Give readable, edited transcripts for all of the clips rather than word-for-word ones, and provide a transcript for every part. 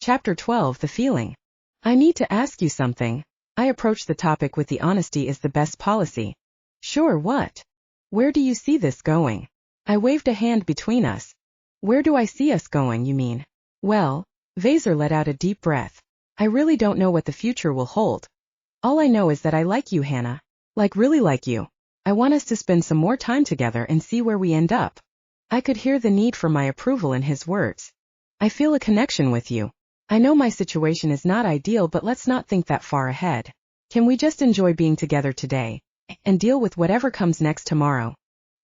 Chapter 12, The Feeling. I need to ask you something. I approach the topic with the honesty is the best policy. Sure, what? Where do you see this going? I waved a hand between us. Where do I see us going, you mean? Well, Vazar let out a deep breath. I really don't know what the future will hold. All I know is that I like you, Hannah. Like really like you. I want us to spend some more time together and see where we end up. I could hear the need for my approval in his words. I feel a connection with you. I know my situation is not ideal, but let's not think that far ahead. Can we just enjoy being together today and deal with whatever comes next tomorrow?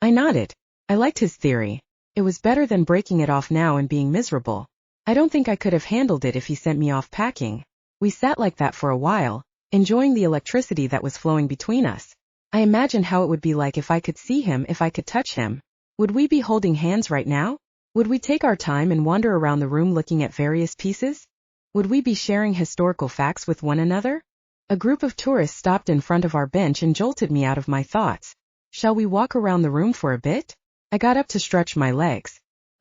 I nodded. I liked his theory. It was better than breaking it off now and being miserable. I don't think I could have handled it if he sent me off packing. We sat like that for a while, enjoying the electricity that was flowing between us. I imagined how it would be like if I could see him, if I could touch him. Would we be holding hands right now? Would we take our time and wander around the room looking at various pieces? Would we be sharing historical facts with one another? A group of tourists stopped in front of our bench and jolted me out of my thoughts. Shall we walk around the room for a bit? I got up to stretch my legs.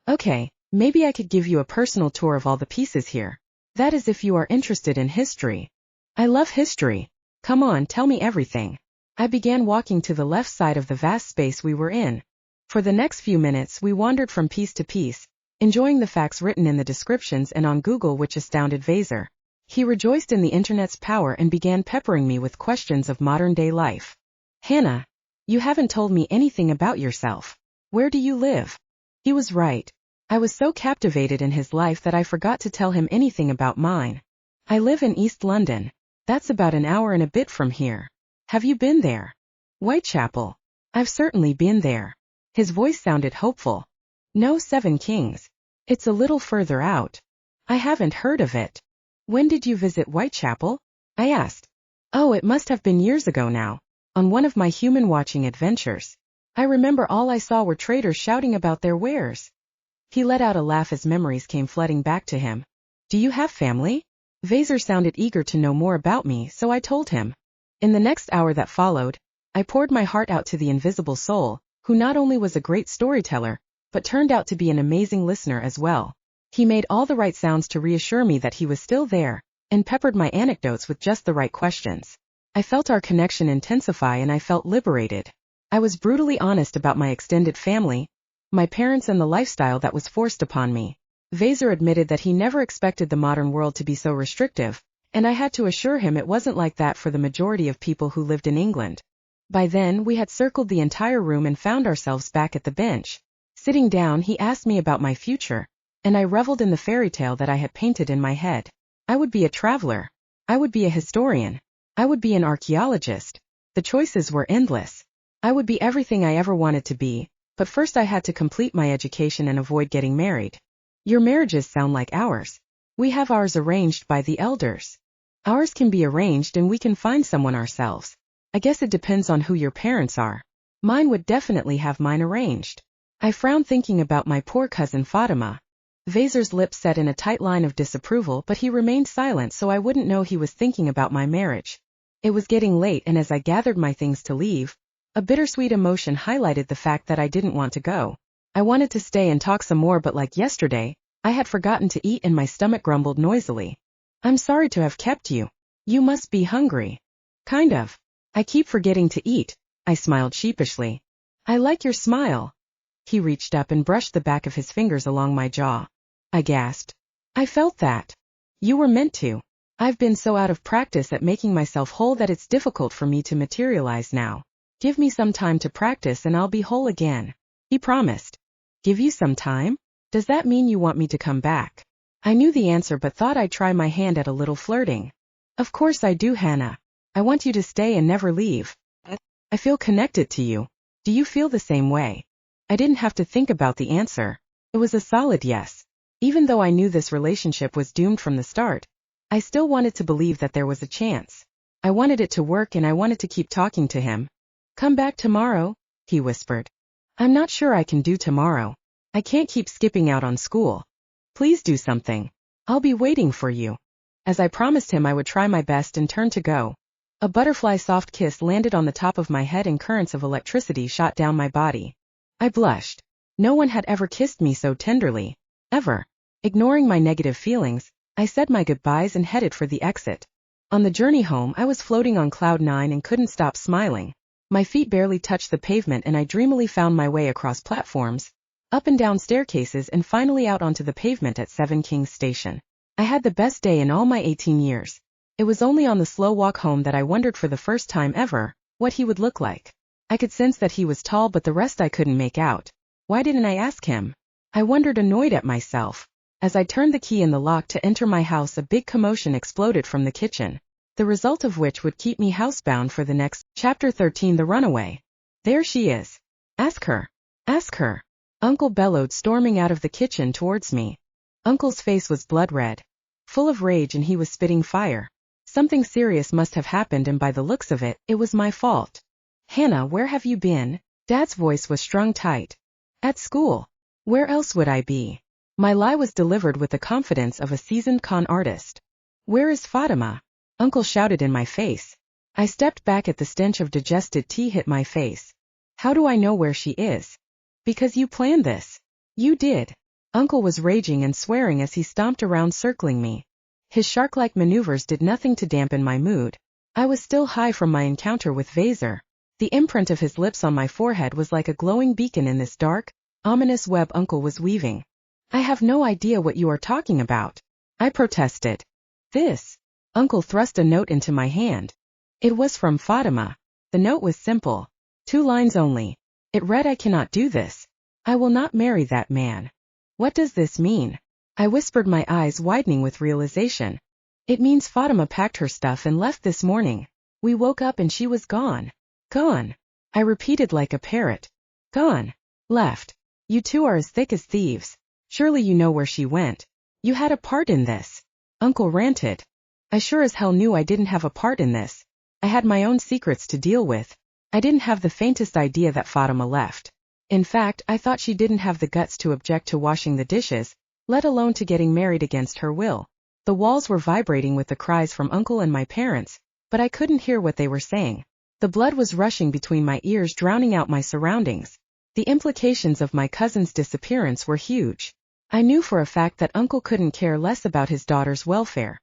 Okay, maybe I could give you a personal tour of all the pieces here. That is if you are interested in history. I love history. Come on, tell me everything. I began walking to the left side of the vast space we were in. For the next few minutes we wandered from piece to piece, enjoying the facts written in the descriptions and on Google which astounded Vazar. He rejoiced in the internet's power and began peppering me with questions of modern-day life. Hannah, you haven't told me anything about yourself. Where do you live? He was right. I was so captivated in his life that I forgot to tell him anything about mine. I live in East London. That's about an hour and a bit from here. Have you been there? Whitechapel. I've certainly been there. His voice sounded hopeful. No, Seven Kings. It's a little further out. I haven't heard of it. When did you visit Whitechapel? I asked. Oh, it must have been years ago now. On one of my human-watching adventures. I remember all I saw were traders shouting about their wares. He let out a laugh as memories came flooding back to him. Do you have family? Vazar sounded eager to know more about me, so I told him. In the next hour that followed, I poured my heart out to the invisible soul, who not only was a great storyteller, but turned out to be an amazing listener as well. He made all the right sounds to reassure me that he was still there, and peppered my anecdotes with just the right questions. I felt our connection intensify and I felt liberated. I was brutally honest about my extended family, my parents and the lifestyle that was forced upon me. Vazar admitted that he never expected the modern world to be so restrictive, and I had to assure him it wasn't like that for the majority of people who lived in England. By then we had circled the entire room and found ourselves back at the bench. Sitting down, he asked me about my future, and I reveled in the fairy tale that I had painted in my head. I would be a traveler. I would be a historian. I would be an archaeologist. The choices were endless. I would be everything I ever wanted to be, but first I had to complete my education and avoid getting married. Your marriages sound like ours. We have ours arranged by the elders. Ours can be arranged and we can find someone ourselves. I guess it depends on who your parents are. Mine would definitely have mine arranged. I frowned thinking about my poor cousin Fatima. Vazar's lips set in a tight line of disapproval, but he remained silent so I wouldn't know he was thinking about my marriage. It was getting late, and as I gathered my things to leave, a bittersweet emotion highlighted the fact that I didn't want to go. I wanted to stay and talk some more, but like yesterday, I had forgotten to eat and my stomach grumbled noisily. I'm sorry to have kept you. You must be hungry. Kind of. I keep forgetting to eat. I smiled sheepishly. I like your smile. He reached up and brushed the back of his fingers along my jaw. I gasped. I felt that. You were meant to. I've been so out of practice at making myself whole that it's difficult for me to materialize now. Give me some time to practice and I'll be whole again. He promised. Give you some time? Does that mean you want me to come back? I knew the answer but thought I'd try my hand at a little flirting. Of course I do, Hannah. I want you to stay and never leave. I feel connected to you. Do you feel the same way? I didn't have to think about the answer. It was a solid yes. Even though I knew this relationship was doomed from the start, I still wanted to believe that there was a chance. I wanted it to work and I wanted to keep talking to him. Come back tomorrow, he whispered. I'm not sure I can do tomorrow. I can't keep skipping out on school. Please do something. I'll be waiting for you. As I promised him I would try my best and turned to go, a butterfly soft kiss landed on the top of my head and currents of electricity shot down my body. I blushed. No one had ever kissed me so tenderly. Ever. Ignoring my negative feelings, I said my goodbyes and headed for the exit. On the journey home, I was floating on cloud 9 and couldn't stop smiling. My feet barely touched the pavement and I dreamily found my way across platforms, up and down staircases and finally out onto the pavement at 7 Kings Station. I had the best day in all my 18 years. It was only on the slow walk home that I wondered for the first time ever what he would look like. I could sense that he was tall, but the rest I couldn't make out. Why didn't I ask him? I wondered, annoyed at myself. As I turned the key in the lock to enter my house, a big commotion exploded from the kitchen, the result of which would keep me housebound for the next. Chapter 13, The Runaway. There she is. Ask her. Ask her. Uncle bellowed, storming out of the kitchen towards me. Uncle's face was blood red, full of rage, and he was spitting fire. Something serious must have happened, and by the looks of it, it was my fault. Hannah, where have you been? Dad's voice was strung tight. At school. Where else would I be? My lie was delivered with the confidence of a seasoned con artist. Where is Fatima? Uncle shouted in my face. I stepped back at the stench of digested tea hit my face. How do I know where she is? Because you planned this. You did. Uncle was raging and swearing as he stomped around circling me. His shark-like maneuvers did nothing to dampen my mood. I was still high from my encounter with Vazar. The imprint of his lips on my forehead was like a glowing beacon in this dark, ominous web Uncle was weaving. I have no idea what you are talking about, I protested. This. Uncle thrust a note into my hand. It was from Fatima. The note was simple. 2 lines only. It read, I cannot do this. I will not marry that man. What does this mean? I whispered, my eyes widening with realization. It means Fatima packed her stuff and left this morning. We woke up and she was gone. Gone. I repeated like a parrot. Gone. Left. You two are as thick as thieves. Surely you know where she went. You had a part in this. Uncle ranted. I sure as hell knew I didn't have a part in this. I had my own secrets to deal with. I didn't have the faintest idea that Fatima left. In fact, I thought she didn't have the guts to object to washing the dishes, let alone to getting married against her will. The walls were vibrating with the cries from Uncle and my parents, but I couldn't hear what they were saying. The blood was rushing between my ears, drowning out my surroundings. The implications of my cousin's disappearance were huge. I knew for a fact that Uncle couldn't care less about his daughter's welfare.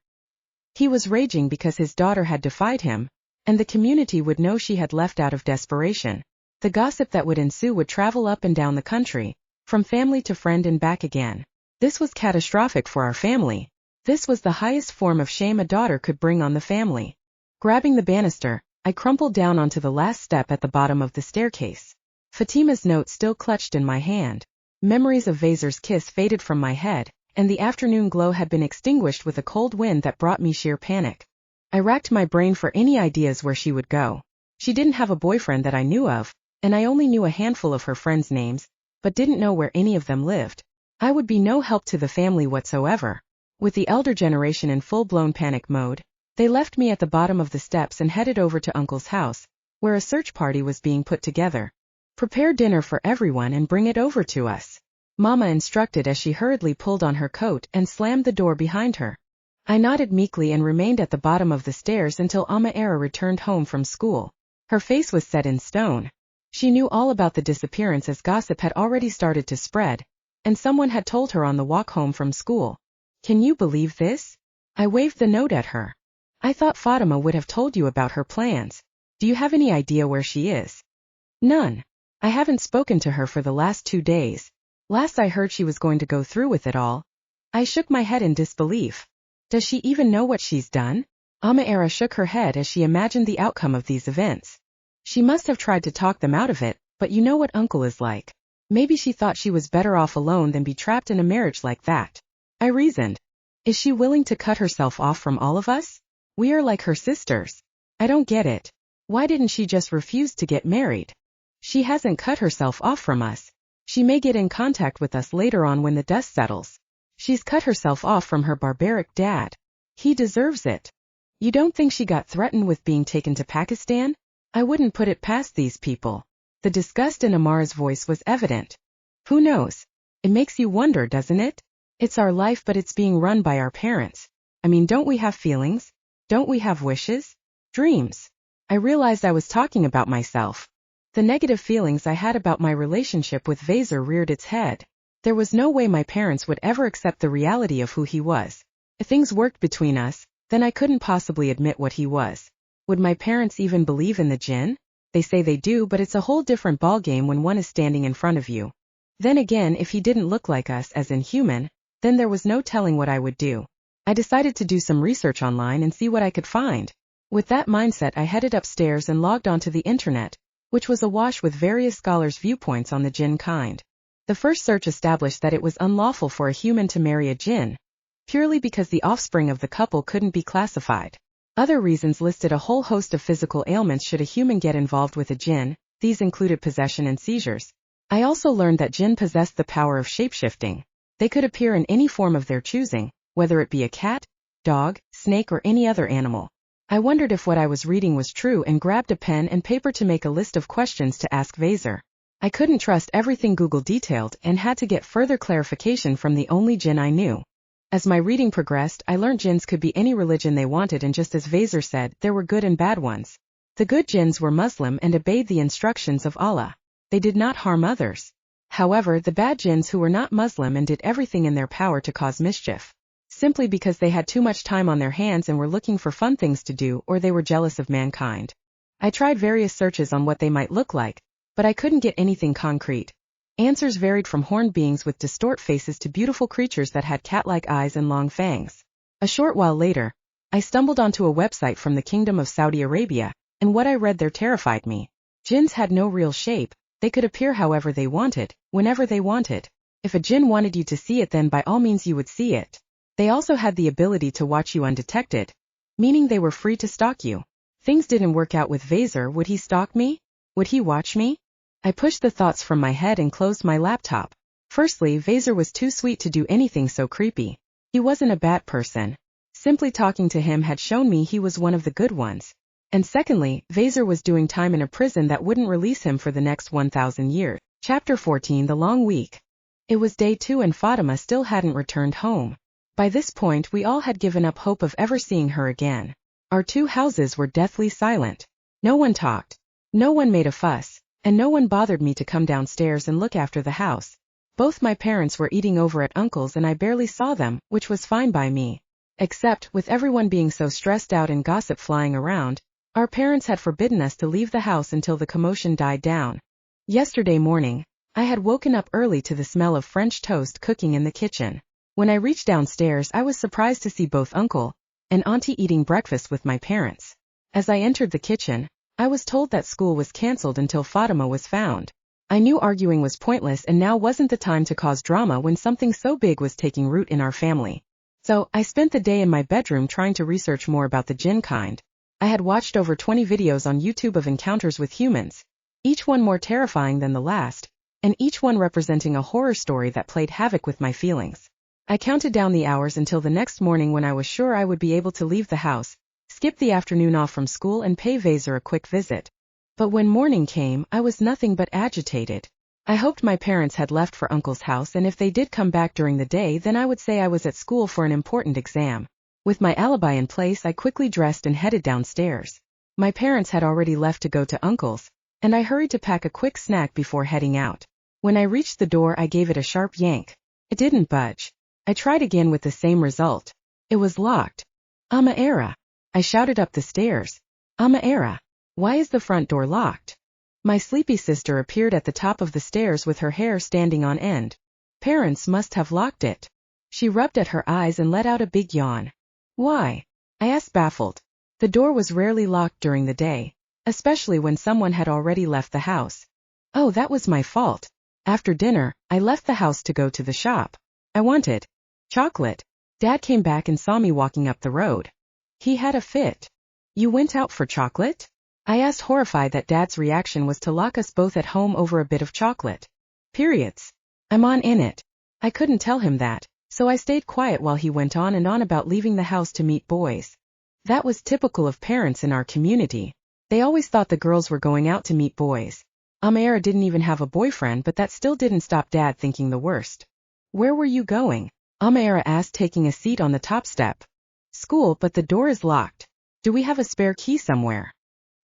He was raging because his daughter had defied him, and the community would know she had left out of desperation. The gossip that would ensue would travel up and down the country, from family to friend and back again. This was catastrophic for our family. This was the highest form of shame a daughter could bring on the family. Grabbing the banister, I crumpled down onto the last step at the bottom of the staircase. Fatima's note still clutched in my hand. Memories of Vazar's kiss faded from my head, and the afternoon glow had been extinguished with a cold wind that brought me sheer panic. I racked my brain for any ideas where she would go. She didn't have a boyfriend that I knew of, and I only knew a handful of her friends' names, but didn't know where any of them lived. I would be no help to the family whatsoever. With the elder generation in full-blown panic mode, they left me at the bottom of the steps and headed over to Uncle's house, where a search party was being put together. Prepare dinner for everyone and bring it over to us, Mama instructed as she hurriedly pulled on her coat and slammed the door behind her. I nodded meekly and remained at the bottom of the stairs until Amira returned home from school. Her face was set in stone. She knew all about the disappearance as gossip had already started to spread, and someone had told her on the walk home from school. Can you believe this? I waved the note at her. I thought Fatima would have told you about her plans. Do you have any idea where she is? None. I haven't spoken to her for the last 2 days. Last I heard she was going to go through with it all. I shook my head in disbelief. Does she even know what she's done? Amira shook her head as she imagined the outcome of these events. She must have tried to talk them out of it, but you know what Uncle is like. Maybe she thought she was better off alone than be trapped in a marriage like that. I reasoned. Is she willing to cut herself off from all of us? We are like her sisters. I don't get it. Why didn't she just refuse to get married? She hasn't cut herself off from us. She may get in contact with us later on when the dust settles. She's cut herself off from her barbaric dad. He deserves it. You don't think she got threatened with being taken to Pakistan? I wouldn't put it past these people. The disgust in Amara's voice was evident. Who knows? It makes you wonder, doesn't it? It's our life, but it's being run by our parents. I mean, don't we have feelings? Don't we have wishes? Dreams? I realized I was talking about myself. The negative feelings I had about my relationship with Vazar reared its head. There was no way my parents would ever accept the reality of who he was, If things worked between us, then I couldn't possibly admit what he was. Would my parents even believe in the jinn? They say they do, but it's a whole different ballgame when one is standing in front of you. Then again, if he didn't look like us as in human, then there was no telling what I would do. I decided to do some research online and see what I could find. With that mindset, I headed upstairs and logged onto the internet, which was awash with various scholars' viewpoints on the jinn kind. The first search established that it was unlawful for a human to marry a jinn, purely because the offspring of the couple couldn't be classified. Other reasons listed a whole host of physical ailments should a human get involved with a jinn. These included possession and seizures. I also learned that jinn possessed the power of shapeshifting. They could appear in any form of their choosing, whether it be a cat, dog, snake, or any other animal. I wondered if what I was reading was true and grabbed a pen and paper to make a list of questions to ask Vazar. I couldn't trust everything Google detailed and had to get further clarification from the only jinn I knew. As my reading progressed, I learned jinns could be any religion they wanted, and just as Vazar said, there were good and bad ones. The good jinns were Muslim and obeyed the instructions of Allah. They did not harm others. However, the bad jinns who were not Muslim and did everything in their power to cause mischief, simply because they had too much time on their hands and were looking for fun things to do, or they were jealous of mankind. I tried various searches on what they might look like, but I couldn't get anything concrete. Answers varied from horned beings with distort faces to beautiful creatures that had cat-like eyes and long fangs. A short while later, I stumbled onto a website from the Kingdom of Saudi Arabia, and what I read there terrified me. Jinns had no real shape. They could appear however they wanted, whenever they wanted. If a jinn wanted you to see it, then by all means you would see it. They also had the ability to watch you undetected, meaning they were free to stalk you. Things didn't work out with Vazar. Would he stalk me? Would he watch me? I pushed the thoughts from my head and closed my laptop. Firstly, Vazar was too sweet to do anything so creepy. He wasn't a bad person. Simply talking to him had shown me he was one of the good ones. And secondly, Vazar was doing time in a prison that wouldn't release him for the next 1,000 years. Chapter 14: The Long Week. It was day 2 and Fatima still hadn't returned home. By this point, we all had given up hope of ever seeing her again. Our 2 houses were deathly silent. No one talked. No one made a fuss. And no one bothered me to come downstairs and look after the house. Both my parents were eating over at Uncle's and I barely saw them, which was fine by me. Except, with everyone being so stressed out and gossip flying around, our parents had forbidden us to leave the house until the commotion died down. Yesterday morning, I had woken up early to the smell of French toast cooking in the kitchen. When I reached downstairs, I was surprised to see both Uncle and Auntie eating breakfast with my parents. As I entered the kitchen, I was told that school was cancelled until Fatima was found. I knew arguing was pointless, and now wasn't the time to cause drama when something so big was taking root in our family. So, I spent the day in my bedroom trying to research more about the jinn kind. I had watched over 20 videos on YouTube of encounters with humans, each one more terrifying than the last, and each one representing a horror story that played havoc with my feelings. I counted down the hours until the next morning when I was sure I would be able to leave the house, skip the afternoon off from school, and pay Vazar a quick visit. But when morning came, I was nothing but agitated. I hoped my parents had left for Uncle's house, and if they did come back during the day, then I would say I was at school for an important exam. With my alibi in place, I quickly dressed and headed downstairs. My parents had already left to go to Uncle's, and I hurried to pack a quick snack before heading out. When I reached the door, I gave it a sharp yank. It didn't budge. I tried again with the same result. It was locked. Amira! I shouted up the stairs. Amira! Why is the front door locked? My sleepy sister appeared at the top of the stairs with her hair standing on end. Parents must have locked it. She rubbed at her eyes and let out a big yawn. Why? I asked, baffled. The door was rarely locked during the day, especially when someone had already left the house. Oh, that was my fault. After dinner, I left the house to go to the shop. I wanted chocolate. Dad came back and saw me walking up the road. He had a fit. You went out for chocolate? I asked, horrified that Dad's reaction was to lock us both at home over a bit of chocolate. Periods. I'm on in it. I couldn't tell him that, so I stayed quiet while he went on and on about leaving the house to meet boys. That was typical of parents in our community. They always thought the girls were going out to meet boys. Amira didn't even have a boyfriend, but that still didn't stop Dad thinking the worst. Where were you going? Amira asked, taking a seat on the top step. School, but the door is locked. Do we have a spare key somewhere?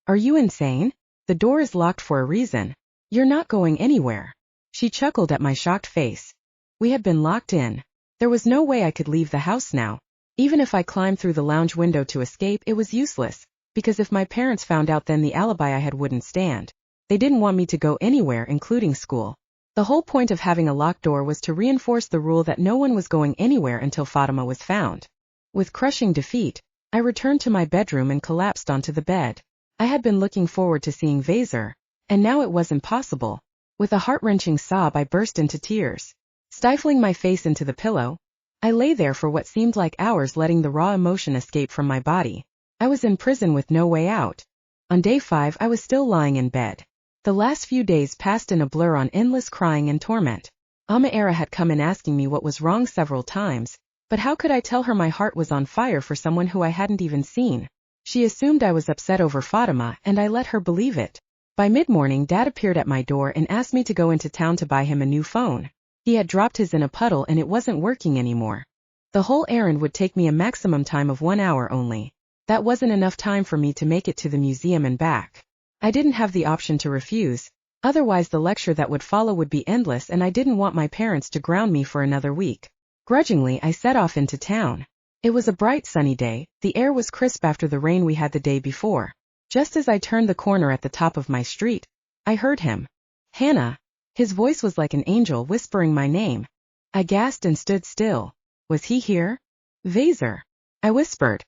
Are you insane? The door is locked for a reason. You're not going anywhere. She chuckled at my shocked face. We had been locked in. There was no way I could leave the house now. Even if I climbed through the lounge window to escape, it was useless, because if my parents found out, then the alibi I had wouldn't stand. They didn't want me to go anywhere, including school. The whole point of having a locked door was to reinforce the rule that no one was going anywhere until Fatima was found. With crushing defeat, I returned to my bedroom and collapsed onto the bed. I had been looking forward to seeing Vazar, and now it was impossible. With a heart-wrenching sob, I burst into tears. Stifling my face into the pillow, I lay there for what seemed like hours, letting the raw emotion escape from my body. I was in prison with no way out. On day 5, I was still lying in bed. The last few days passed in a blur on endless crying and torment. Amira had come in asking me what was wrong several times, but how could I tell her my heart was on fire for someone who I hadn't even seen? She assumed I was upset over Fatima, and I let her believe it. By mid-morning, Dad appeared at my door and asked me to go into town to buy him a new phone. He had dropped his in a puddle and it wasn't working anymore. The whole errand would take me a maximum time of 1 hour only. That wasn't enough time for me to make it to the museum and back. I didn't have the option to refuse, otherwise the lecture that would follow would be endless, and I didn't want my parents to ground me for another week. Grudgingly, I set off into town. It was a bright sunny day, the air was crisp after the rain we had the day before. Just as I turned the corner at the top of my street, I heard him. Hannah. His voice was like an angel whispering my name. I gasped and stood still. Was he here? Vazar. I whispered.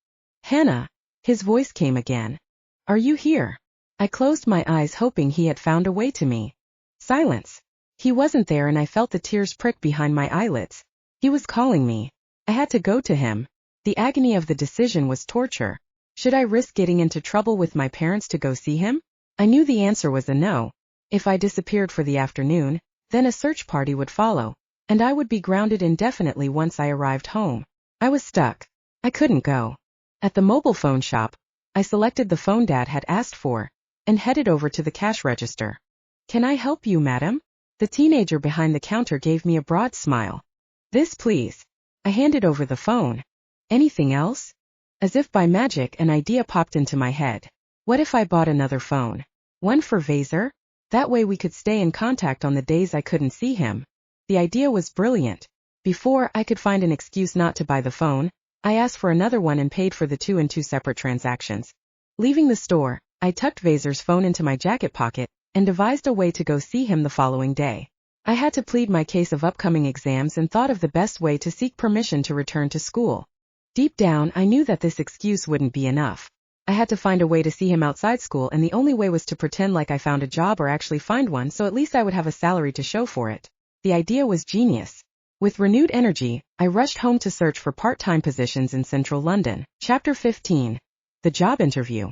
Hannah. His voice came again. Are you here? I closed my eyes, hoping he had found a way to me. Silence. He wasn't there, and I felt the tears prick behind my eyelids. He was calling me. I had to go to him. The agony of the decision was torture. Should I risk getting into trouble with my parents to go see him? I knew the answer was a no. If I disappeared for the afternoon, then a search party would follow, and I would be grounded indefinitely once I arrived home. I was stuck. I couldn't go. At the mobile phone shop, I selected the phone Dad had asked for, and headed over to the cash register. Can I help you, madam? The teenager behind the counter gave me a broad smile. This, please. I handed over the phone. Anything else? As if by magic, an idea popped into my head. What if I bought another phone? One for Vazar? That way we could stay in contact on the days I couldn't see him. The idea was brilliant. Before I could find an excuse not to buy the phone, I asked for another one and paid for the two in 2 separate transactions. Leaving the store, I tucked Vazar's phone into my jacket pocket and devised a way to go see him the following day. I had to plead my case of upcoming exams and thought of the best way to seek permission to return to school. Deep down, I knew that this excuse wouldn't be enough. I had to find a way to see him outside school, and the only way was to pretend like I found a job or actually find one, so at least I would have a salary to show for it. The idea was genius. With renewed energy, I rushed home to search for part-time positions in central London. Chapter 15. The job interview.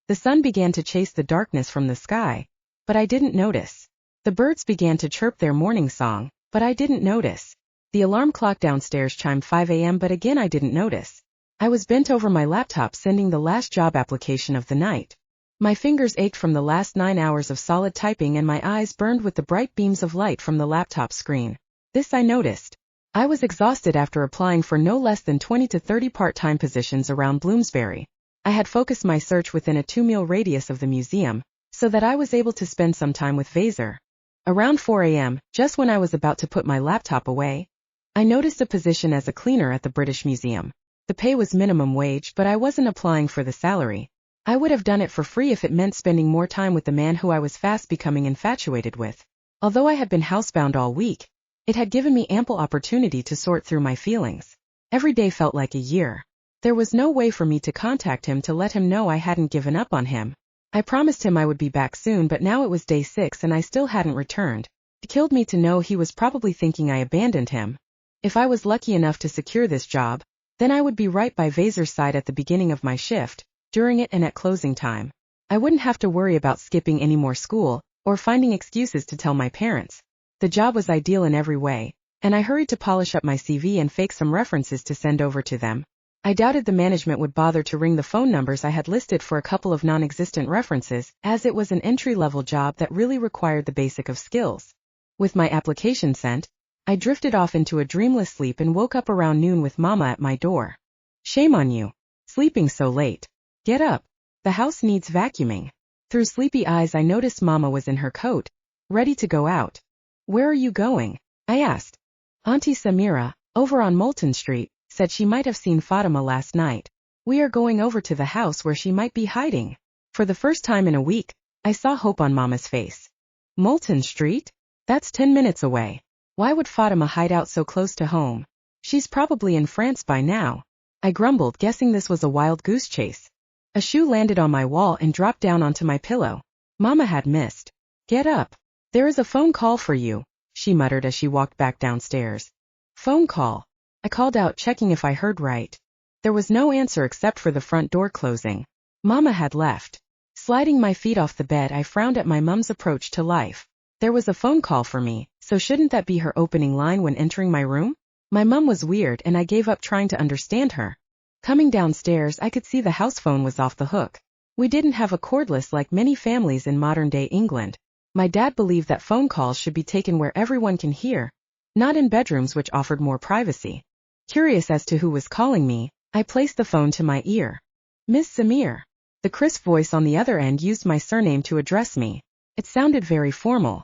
The sun began to chase the darkness from the sky, but I didn't notice. The birds began to chirp their morning song, but I didn't notice. The alarm clock downstairs chimed 5 a.m., but again I didn't notice. I was bent over my laptop sending the last job application of the night. My fingers ached from the last 9 hours of solid typing, and my eyes burned with the bright beams of light from the laptop screen. This I noticed. I was exhausted after applying for no less than 20 to 30 part-time positions around Bloomsbury. I had focused my search within a 2-mile radius of the museum, so that I was able to spend some time with Vazar. Around 4 a.m., just when I was about to put my laptop away, I noticed a position as a cleaner at the British Museum. The pay was minimum wage, but I wasn't applying for the salary. I would have done it for free if it meant spending more time with the man who I was fast becoming infatuated with. Although I had been housebound all week, it had given me ample opportunity to sort through my feelings. Every day felt like a year. There was no way for me to contact him to let him know I hadn't given up on him. I promised him I would be back soon, but now it was day 6 and I still hadn't returned. It killed me to know he was probably thinking I abandoned him. If I was lucky enough to secure this job, then I would be right by Vazar's side at the beginning of my shift, during it, and at closing time. I wouldn't have to worry about skipping any more school, or finding excuses to tell my parents. The job was ideal in every way, and I hurried to polish up my CV and fake some references to send over to them. I doubted the management would bother to ring the phone numbers I had listed for a couple of non-existent references, as it was an entry-level job that really required the basic of skills. With my application sent, I drifted off into a dreamless sleep and woke up around noon with Mama at my door. Shame on you. Sleeping so late. Get up. The house needs vacuuming. Through sleepy eyes I noticed Mama was in her coat, ready to go out. Where are you going? I asked. Auntie Samira, over on Moulton Street, said she might have seen Fatima last night. We are going over to the house where she might be hiding. For the first time in a week, I saw hope on Mama's face. Moulton Street? That's 10 minutes away. Why would Fatima hide out so close to home? She's probably in France by now. I grumbled, guessing this was a wild goose chase. A shoe landed on my wall and dropped down onto my pillow. Mama had missed. Get up. There is a phone call for you, she muttered as she walked back downstairs. Phone call. I called out, checking if I heard right. There was no answer except for the front door closing. Mama had left. Sliding my feet off the bed, I frowned at my mum's approach to life. There was a phone call for me, so shouldn't that be her opening line when entering my room? My mum was weird and I gave up trying to understand her. Coming downstairs, I could see the house phone was off the hook. We didn't have a cordless like many families in modern-day England. My dad believed that phone calls should be taken where everyone can hear, not in bedrooms which offered more privacy. Curious as to who was calling me, I placed the phone to my ear. Miss Samir. The crisp voice on the other end used my surname to address me. It sounded very formal.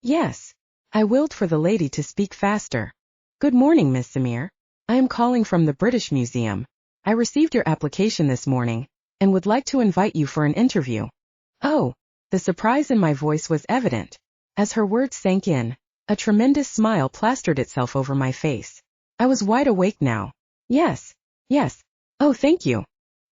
Yes. I willed for the lady to speak faster. Good morning, Miss Samir. I am calling from the British Museum. I received your application this morning, and would like to invite you for an interview. Oh. The surprise in my voice was evident. As her words sank in, a tremendous smile plastered itself over my face. I was wide awake now. Yes. Oh, thank you.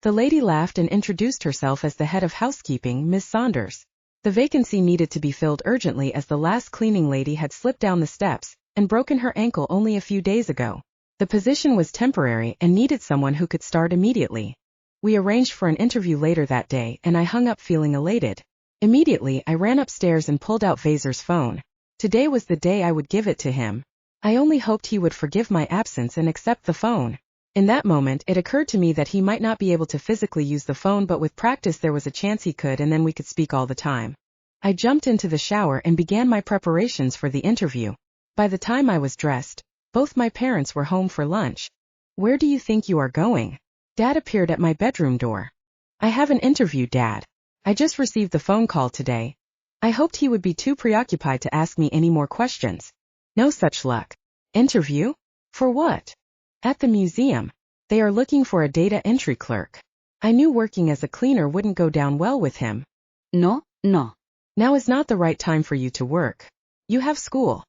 The lady laughed and introduced herself as the head of housekeeping, Miss Saunders. The vacancy needed to be filled urgently as the last cleaning lady had slipped down the steps and broken her ankle only a few days ago. The position was temporary and needed someone who could start immediately. We arranged for an interview later that day and I hung up feeling elated. Immediately, I ran upstairs and pulled out Vazar's phone. Today was the day I would give it to him. I only hoped he would forgive my absence and accept the phone. In that moment, it occurred to me that he might not be able to physically use the phone, but with practice there was a chance he could, and then we could speak all the time. I jumped into the shower and began my preparations for the interview. By the time I was dressed, both my parents were home for lunch. Where do you think you are going? Dad appeared at my bedroom door. I have an interview, Dad. I just received the phone call today. I hoped he would be too preoccupied to ask me any more questions. No such luck. Interview? For what? At the museum. They are looking for a data entry clerk. I knew working as a cleaner wouldn't go down well with him. No. Now is not the right time for you to work. You have school.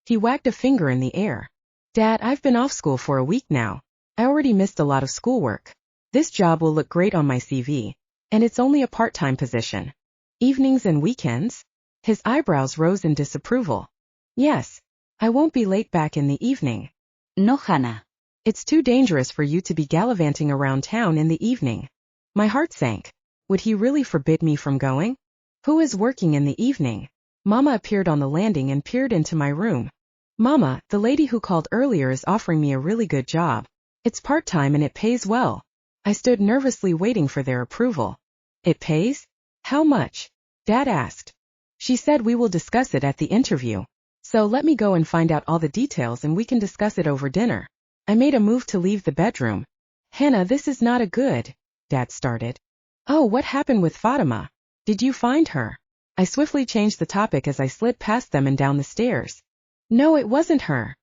He wagged a finger in the air. Dad, I've been off school for a week now. I already missed a lot of schoolwork. This job will look great on my CV. And it's only a part-time position. Evenings and weekends? His eyebrows rose in disapproval. Yes. I won't be late back in the evening. No, Hannah. It's too dangerous for you to be gallivanting around town in the evening. My heart sank. Would he really forbid me from going? Who is working in the evening? Mama appeared on the landing and peered into my room. Mama, the lady who called earlier is offering me a really good job. It's part-time and it pays well. I stood nervously waiting for their approval. It pays? How much? Dad asked. She said we will discuss it at the interview. So let me go and find out all the details and we can discuss it over dinner. I made a move to leave the bedroom. Hannah, this is not a good, Dad started. Oh, what happened with Fatima? Did you find her? I swiftly changed the topic as I slid past them and down the stairs. No, it wasn't her,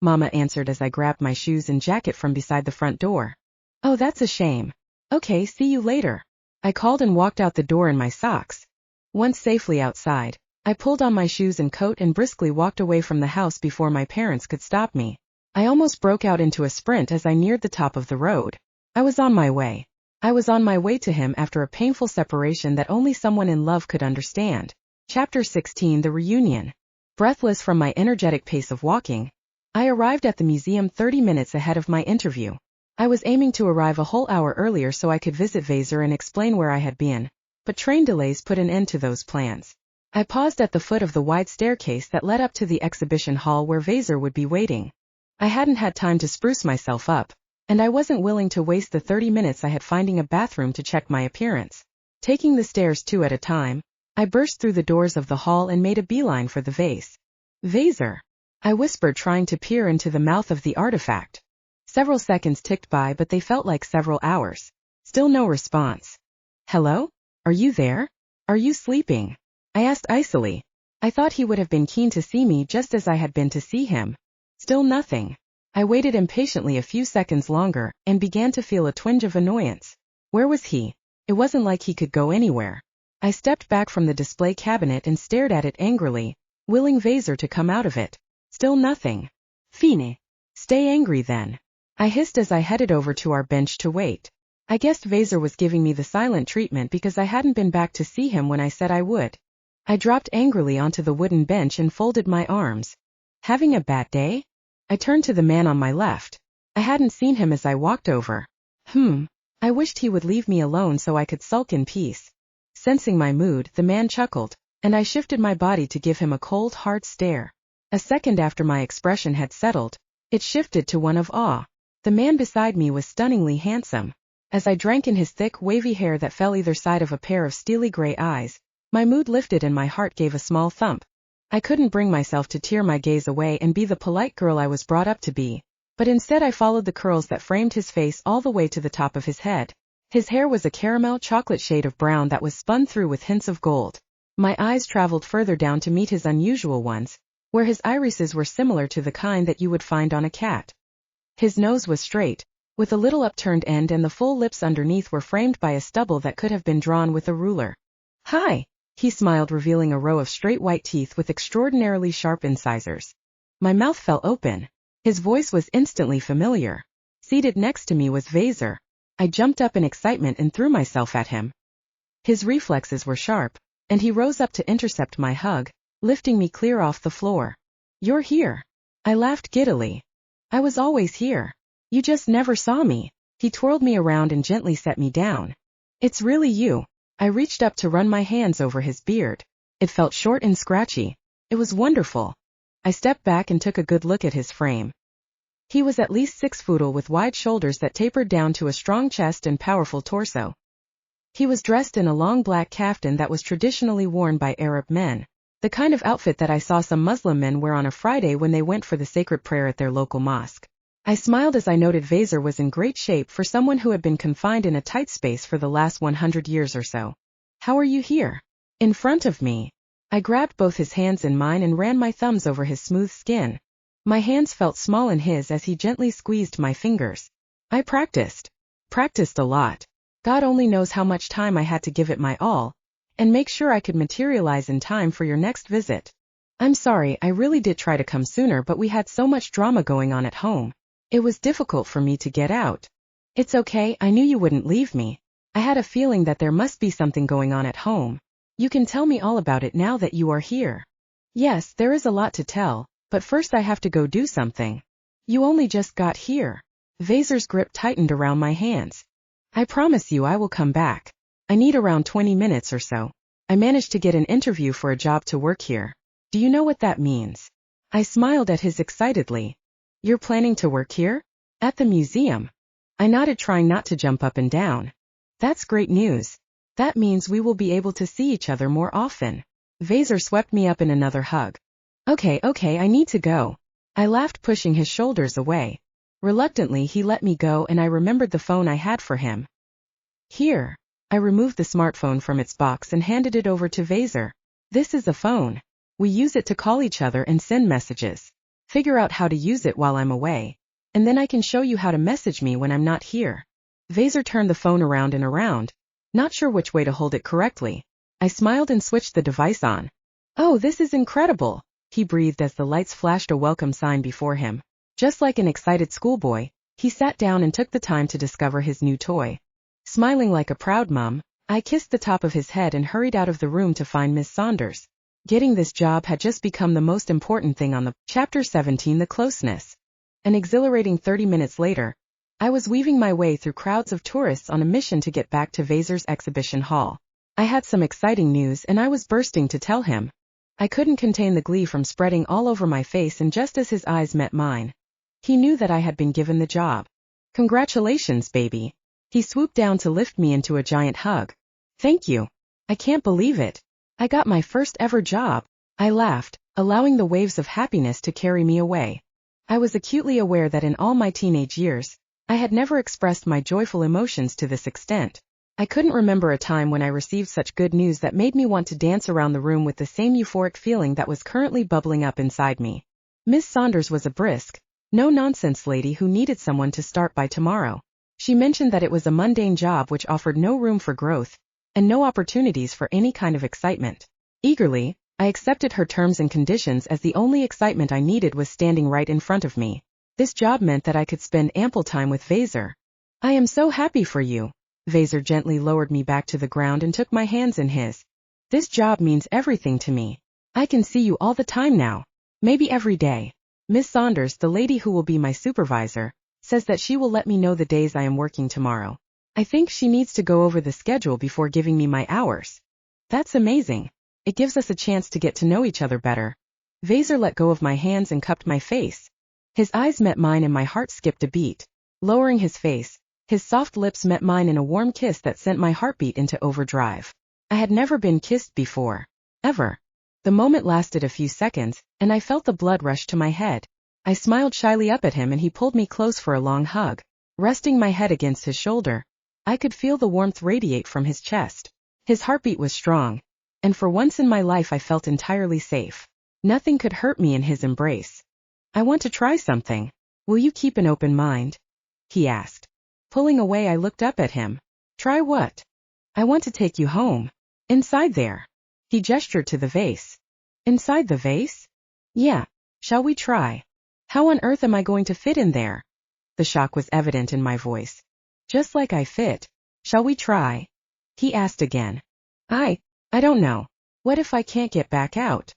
Mama answered as I grabbed my shoes and jacket from beside the front door. Oh, that's a shame. Okay, see you later. I called and walked out the door in my socks. Once safely outside, I pulled on my shoes and coat and briskly walked away from the house before my parents could stop me. I almost broke out into a sprint as I neared the top of the road. I was on my way. I was on my way to him after a painful separation that only someone in love could understand. Chapter 16: The Reunion. Breathless from my energetic pace of walking, I arrived at the museum 30 minutes ahead of my interview. I was aiming to arrive a whole hour earlier so I could visit Vazar and explain where I had been, but train delays put an end to those plans. I paused at the foot of the wide staircase that led up to the exhibition hall where Vazar would be waiting. I hadn't had time to spruce myself up, and I wasn't willing to waste the 30 minutes I had finding a bathroom to check my appearance. Taking the stairs two at a time, I burst through the doors of the hall and made a beeline for the vase. Vazar, I whispered, trying to peer into the mouth of the artifact. Several seconds ticked by, but they felt like several hours. Still no response. Hello? Are you there? Are you sleeping? I asked icily. I thought he would have been keen to see me just as I had been to see him. Still nothing. I waited impatiently a few seconds longer, and began to feel a twinge of annoyance. Where was he? It wasn't like he could go anywhere. I stepped back from the display cabinet and stared at it angrily, willing Vazar to come out of it. Still nothing. Fine. Stay angry then. I hissed as I headed over to our bench to wait. I guessed Vazar was giving me the silent treatment because I hadn't been back to see him when I said I would. I dropped angrily onto the wooden bench and folded my arms. Having a bad day? I turned to the man on my left. I hadn't seen him as I walked over. I wished he would leave me alone so I could sulk in peace. Sensing my mood, the man chuckled, and I shifted my body to give him a cold, hard stare. A second after my expression had settled, it shifted to one of awe. The man beside me was stunningly handsome. As I drank in his thick, wavy hair that fell either side of a pair of steely gray eyes, my mood lifted and my heart gave a small thump. I couldn't bring myself to tear my gaze away and be the polite girl I was brought up to be, but instead I followed the curls that framed his face all the way to the top of his head. His hair was a caramel chocolate shade of brown that was spun through with hints of gold. My eyes traveled further down to meet his unusual ones, where his irises were similar to the kind that you would find on a cat. His nose was straight, with a little upturned end, and the full lips underneath were framed by a stubble that could have been drawn with a ruler. "Hi," he smiled, revealing a row of straight white teeth with extraordinarily sharp incisors. My mouth fell open. His voice was instantly familiar. Seated next to me was Vazar. I jumped up in excitement and threw myself at him. His reflexes were sharp, and he rose up to intercept my hug, lifting me clear off the floor. "You're here." I laughed giddily. "I was always here. You just never saw me." He twirled me around and gently set me down. "It's really you." I reached up to run my hands over his beard. It felt short and scratchy. It was wonderful. I stepped back and took a good look at his frame. He was at least 6 foot tall with wide shoulders that tapered down to a strong chest and powerful torso. He was dressed in a long black kaftan that was traditionally worn by Arab men, the kind of outfit that I saw some Muslim men wear on a Friday when they went for the sacred prayer at their local mosque. I smiled as I noted Vazar was in great shape for someone who had been confined in a tight space for the last 100 years or so. "How are you here?" "In front of me." I grabbed both his hands in mine and ran my thumbs over his smooth skin. My hands felt small in his as he gently squeezed my fingers. I practiced a lot. God only knows how much time I had to give it my all, and make sure I could materialize in time for your next visit. "I'm sorry, I really did try to come sooner, but we had so much drama going on at home. It was difficult for me to get out." "It's okay, I knew you wouldn't leave me. I had a feeling that there must be something going on at home. You can tell me all about it now that you are here." "Yes, there is a lot to tell, but first I have to go do something." "You only just got here." Vazar's grip tightened around my hands. "I promise you I will come back. I need around 20 minutes or so. I managed to get an interview for a job to work here." "Do you know what that means?" I smiled at his excitedly. "You're planning to work here? At the museum?" I nodded, trying not to jump up and down. "That's great news. That means we will be able to see each other more often." Vazar swept me up in another hug. Okay, I need to go." I laughed, pushing his shoulders away. Reluctantly he let me go, and I remembered the phone I had for him. "Here." I removed the smartphone from its box and handed it over to Vazar. "This is a phone. We use it to call each other and send messages. Figure out how to use it while I'm away, and then I can show you how to message me when I'm not here." Vazar turned the phone around and around, not sure which way to hold it correctly. I smiled and switched the device on. "Oh, this is incredible," he breathed as the lights flashed a welcome sign before him. Just like an excited schoolboy, he sat down and took the time to discover his new toy. Smiling like a proud mom, I kissed the top of his head and hurried out of the room to find Miss Saunders. Getting this job had just become the most important thing on the Chapter 17, The Closeness. An exhilarating 30 minutes later, I was weaving my way through crowds of tourists on a mission to get back to Vazar's exhibition hall. I had some exciting news and I was bursting to tell him. I couldn't contain the glee from spreading all over my face, and just as his eyes met mine, he knew that I had been given the job. "Congratulations, baby." He swooped down to lift me into a giant hug. "Thank you. I can't believe it. I got my first ever job." I laughed, allowing the waves of happiness to carry me away. I was acutely aware that in all my teenage years, I had never expressed my joyful emotions to this extent. I couldn't remember a time when I received such good news that made me want to dance around the room with the same euphoric feeling that was currently bubbling up inside me. Miss Saunders was a brisk, No nonsense lady who needed someone to start by tomorrow. She mentioned that it was a mundane job which offered no room for growth, and no opportunities for any kind of excitement. Eagerly, I accepted her terms and conditions as the only excitement I needed was standing right in front of me. This job meant that I could spend ample time with Vazar. I am so happy for you. Vazar gently lowered me back to the ground and took my hands in his. This job means everything to me. I can see you all the time now. Maybe every day. Miss Saunders, the lady who will be my supervisor, says that she will let me know the days I am working tomorrow. I think she needs to go over the schedule before giving me my hours. That's amazing. It gives us a chance to get to know each other better. Vazar let go of my hands and cupped my face. His eyes met mine and my heart skipped a beat. Lowering his face, his soft lips met mine in a warm kiss that sent my heartbeat into overdrive. I had never been kissed before. Ever. The moment lasted a few seconds, and I felt the blood rush to my head. I smiled shyly up at him and he pulled me close for a long hug. Resting my head against his shoulder, I could feel the warmth radiate from his chest. His heartbeat was strong, and for once in my life I felt entirely safe. Nothing could hurt me in his embrace. I want to try something. Will you keep an open mind? He asked. Pulling away, I looked up at him. Try what? I want to take you home. Inside there. He gestured to the vase. Inside the vase? Yeah. Shall we try? How on earth am I going to fit in there? The shock was evident in my voice. Just like I fit. Shall we try? He asked again. I don't know. What if I can't get back out?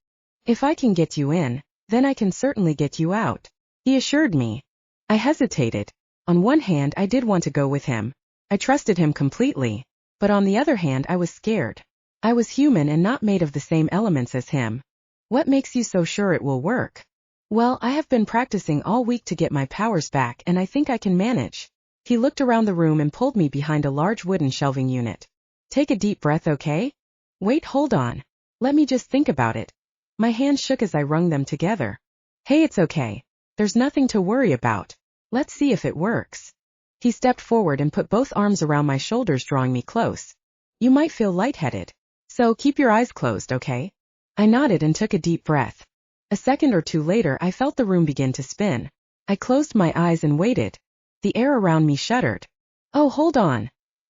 If I can get you in, then I can certainly get you out, he assured me. I hesitated. On one hand, I did want to go with him. I trusted him completely. But on the other hand, I was scared. I was human and not made of the same elements as him. What makes you so sure it will work? Well, I have been practicing all week to get my powers back and I think I can manage. He looked around the room and pulled me behind a large wooden shelving unit. Take a deep breath, okay? Wait, hold on. Let me just think about it. My hands shook as I wrung them together. Hey, it's okay. There's nothing to worry about. Let's see if it works. He stepped forward and put both arms around my shoulders, drawing me close. You might feel lightheaded. So keep your eyes closed, okay? I nodded and took a deep breath. A second or two later, I felt the room begin to spin. I closed my eyes and waited. The air around me shuddered. Oh, hold on.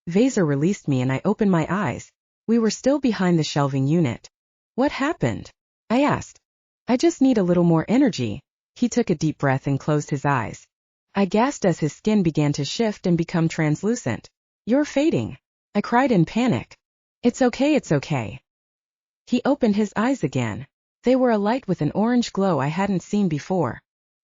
Vazar released me and I opened my eyes. We were still behind the shelving unit. What happened? I asked. I just need a little more energy. He took a deep breath and closed his eyes. I gasped as his skin began to shift and become translucent. You're fading. I cried in panic. It's okay, it's okay. He opened his eyes again. They were alight with an orange glow I hadn't seen before.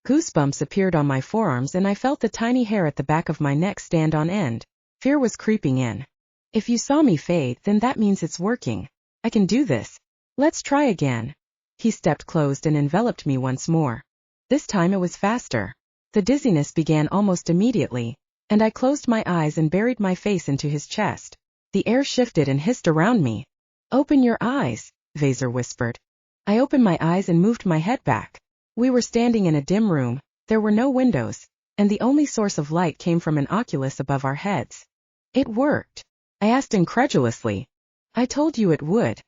Goosebumps appeared on my forearms and I felt the tiny hair at the back of my neck stand on end. Fear was creeping in. If you saw me fade, then that means it's working. I can do this. Let's try again. He stepped close and enveloped me once more. This time it was faster. The dizziness began almost immediately, and I closed my eyes and buried my face into his chest. The air shifted and hissed around me. Open your eyes, Vazar whispered. I opened my eyes and moved my head back. We were standing in a dim room, there were no windows, and the only source of light came from an oculus above our heads. It worked. I asked incredulously. I told you it would.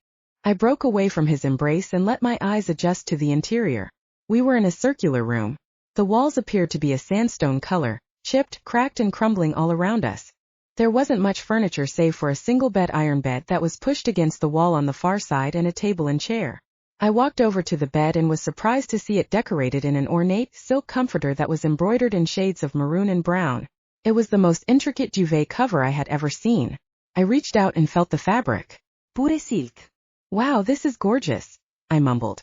I broke away from his embrace and let my eyes adjust to the interior. We were in a circular room. The walls appeared to be a sandstone color, chipped, cracked and crumbling all around us. There wasn't much furniture save for a single iron bed that was pushed against the wall on the far side and a table and chair. I walked over to the bed and was surprised to see it decorated in an ornate silk comforter that was embroidered in shades of maroon and brown. It was the most intricate duvet cover I had ever seen. I reached out and felt the fabric. Pure silk. Wow, this is gorgeous, I mumbled.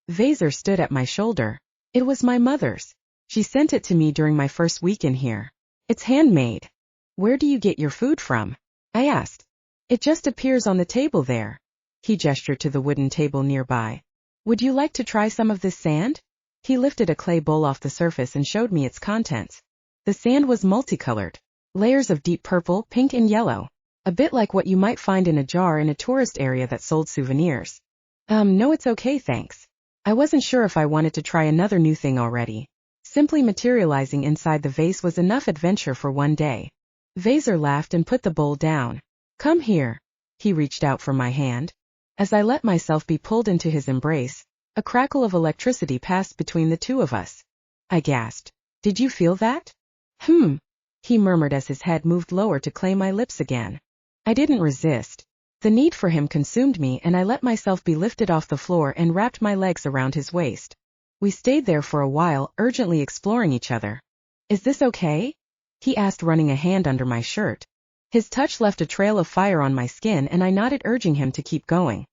Vazar stood at my shoulder. It was my mother's. She sent it to me during my first week in here. It's handmade. Where do you get your food from? I asked. It just appears on the table there. He gestured to the wooden table nearby. Would you like to try some of this sand? He lifted a clay bowl off the surface and showed me its contents. The sand was multicolored. Layers of deep purple, pink and yellow. A bit like what you might find in a jar in a tourist area that sold souvenirs. No, it's okay, thanks. I wasn't sure if I wanted to try another new thing already. Simply materializing inside the vase was enough adventure for one day. Vazar laughed and put the bowl down. Come here. He reached out for my hand. As I let myself be pulled into his embrace, a crackle of electricity passed between the two of us. I gasped. Did you feel that? He murmured as his head moved lower to claim my lips again. I didn't resist. The need for him consumed me, and I let myself be lifted off the floor and wrapped my legs around his waist. We stayed there for a while, urgently exploring each other. Is this okay? He asked, running a hand under my shirt. His touch left a trail of fire on my skin, and I nodded, urging him to keep going.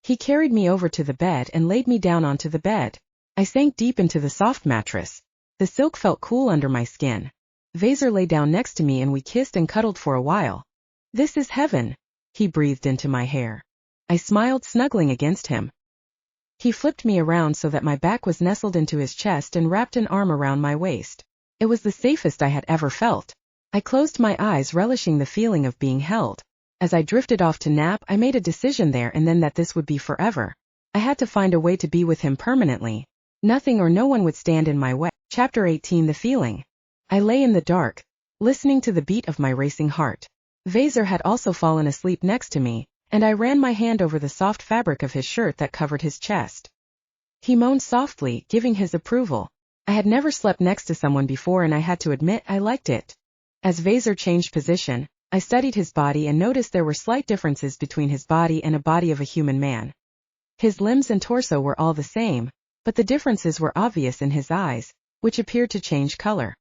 He carried me over to the bed and laid me down onto the bed. I sank deep into the soft mattress. The silk felt cool under my skin. Vazar lay down next to me and we kissed and cuddled for a while. This is heaven, he breathed into my hair. I smiled, snuggling against him. He flipped me around so that my back was nestled into his chest and wrapped an arm around my waist. It was the safest I had ever felt. I closed my eyes, relishing the feeling of being held. As I drifted off to nap, I made a decision there and then that this would be forever. I had to find a way to be with him permanently. Nothing or no one would stand in my way. Chapter 18: The Feeling. I lay in the dark, listening to the beat of my racing heart. Vazar had also fallen asleep next to me, and I ran my hand over the soft fabric of his shirt that covered his chest. He moaned softly, giving his approval. I had never slept next to someone before, and I had to admit I liked it. As Vazar changed position, I studied his body and noticed there were slight differences between his body and a body of a human man. His limbs and torso were all the same, but the differences were obvious in his eyes, which appeared to change color.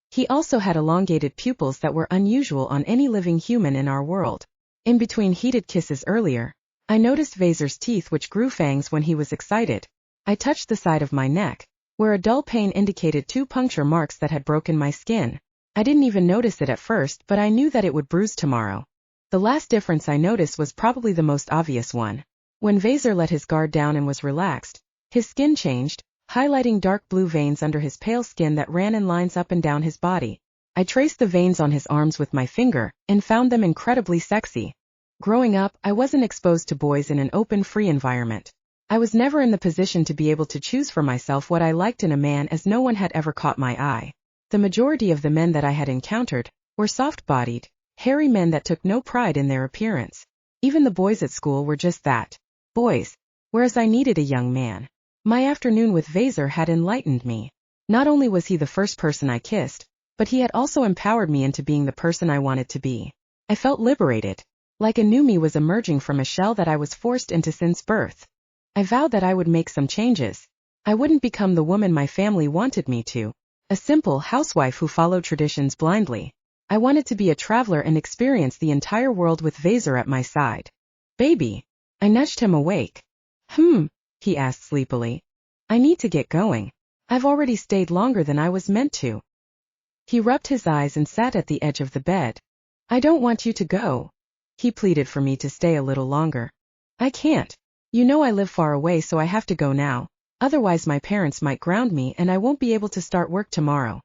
He also had elongated pupils that were unusual on any living human in our world. In between heated kisses earlier, I noticed Vazar's teeth, which grew fangs when he was excited. I touched the side of my neck, where a dull pain indicated 2 puncture marks that had broken my skin. I didn't even notice it at first, but I knew that it would bruise tomorrow. The last difference I noticed was probably the most obvious one. When Vazar let his guard down and was relaxed, his skin changed, highlighting dark blue veins under his pale skin that ran in lines up and down his body. I traced the veins on his arms with my finger, and found them incredibly sexy. Growing up, I wasn't exposed to boys in an open, free environment. I was never in the position to be able to choose for myself what I liked in a man, as no one had ever caught my eye. The majority of the men that I had encountered were soft-bodied, hairy men that took no pride in their appearance. Even the boys at school were just that, boys, whereas I needed a young man. My afternoon with Vazar had enlightened me. Not only was he the first person I kissed, but he had also empowered me into being the person I wanted to be. I felt liberated, like a new me was emerging from a shell that I was forced into since birth. I vowed that I would make some changes. I wouldn't become the woman my family wanted me to, a simple housewife who followed traditions blindly. I wanted to be a traveler and experience the entire world with Vazar at my side. Baby. I nudged him awake. He asked sleepily. I need to get going. I've already stayed longer than I was meant to. He rubbed his eyes and sat at the edge of the bed. I don't want you to go. He pleaded for me to stay a little longer. I can't. You know I live far away, so I have to go now. Otherwise my parents might ground me and I won't be able to start work tomorrow.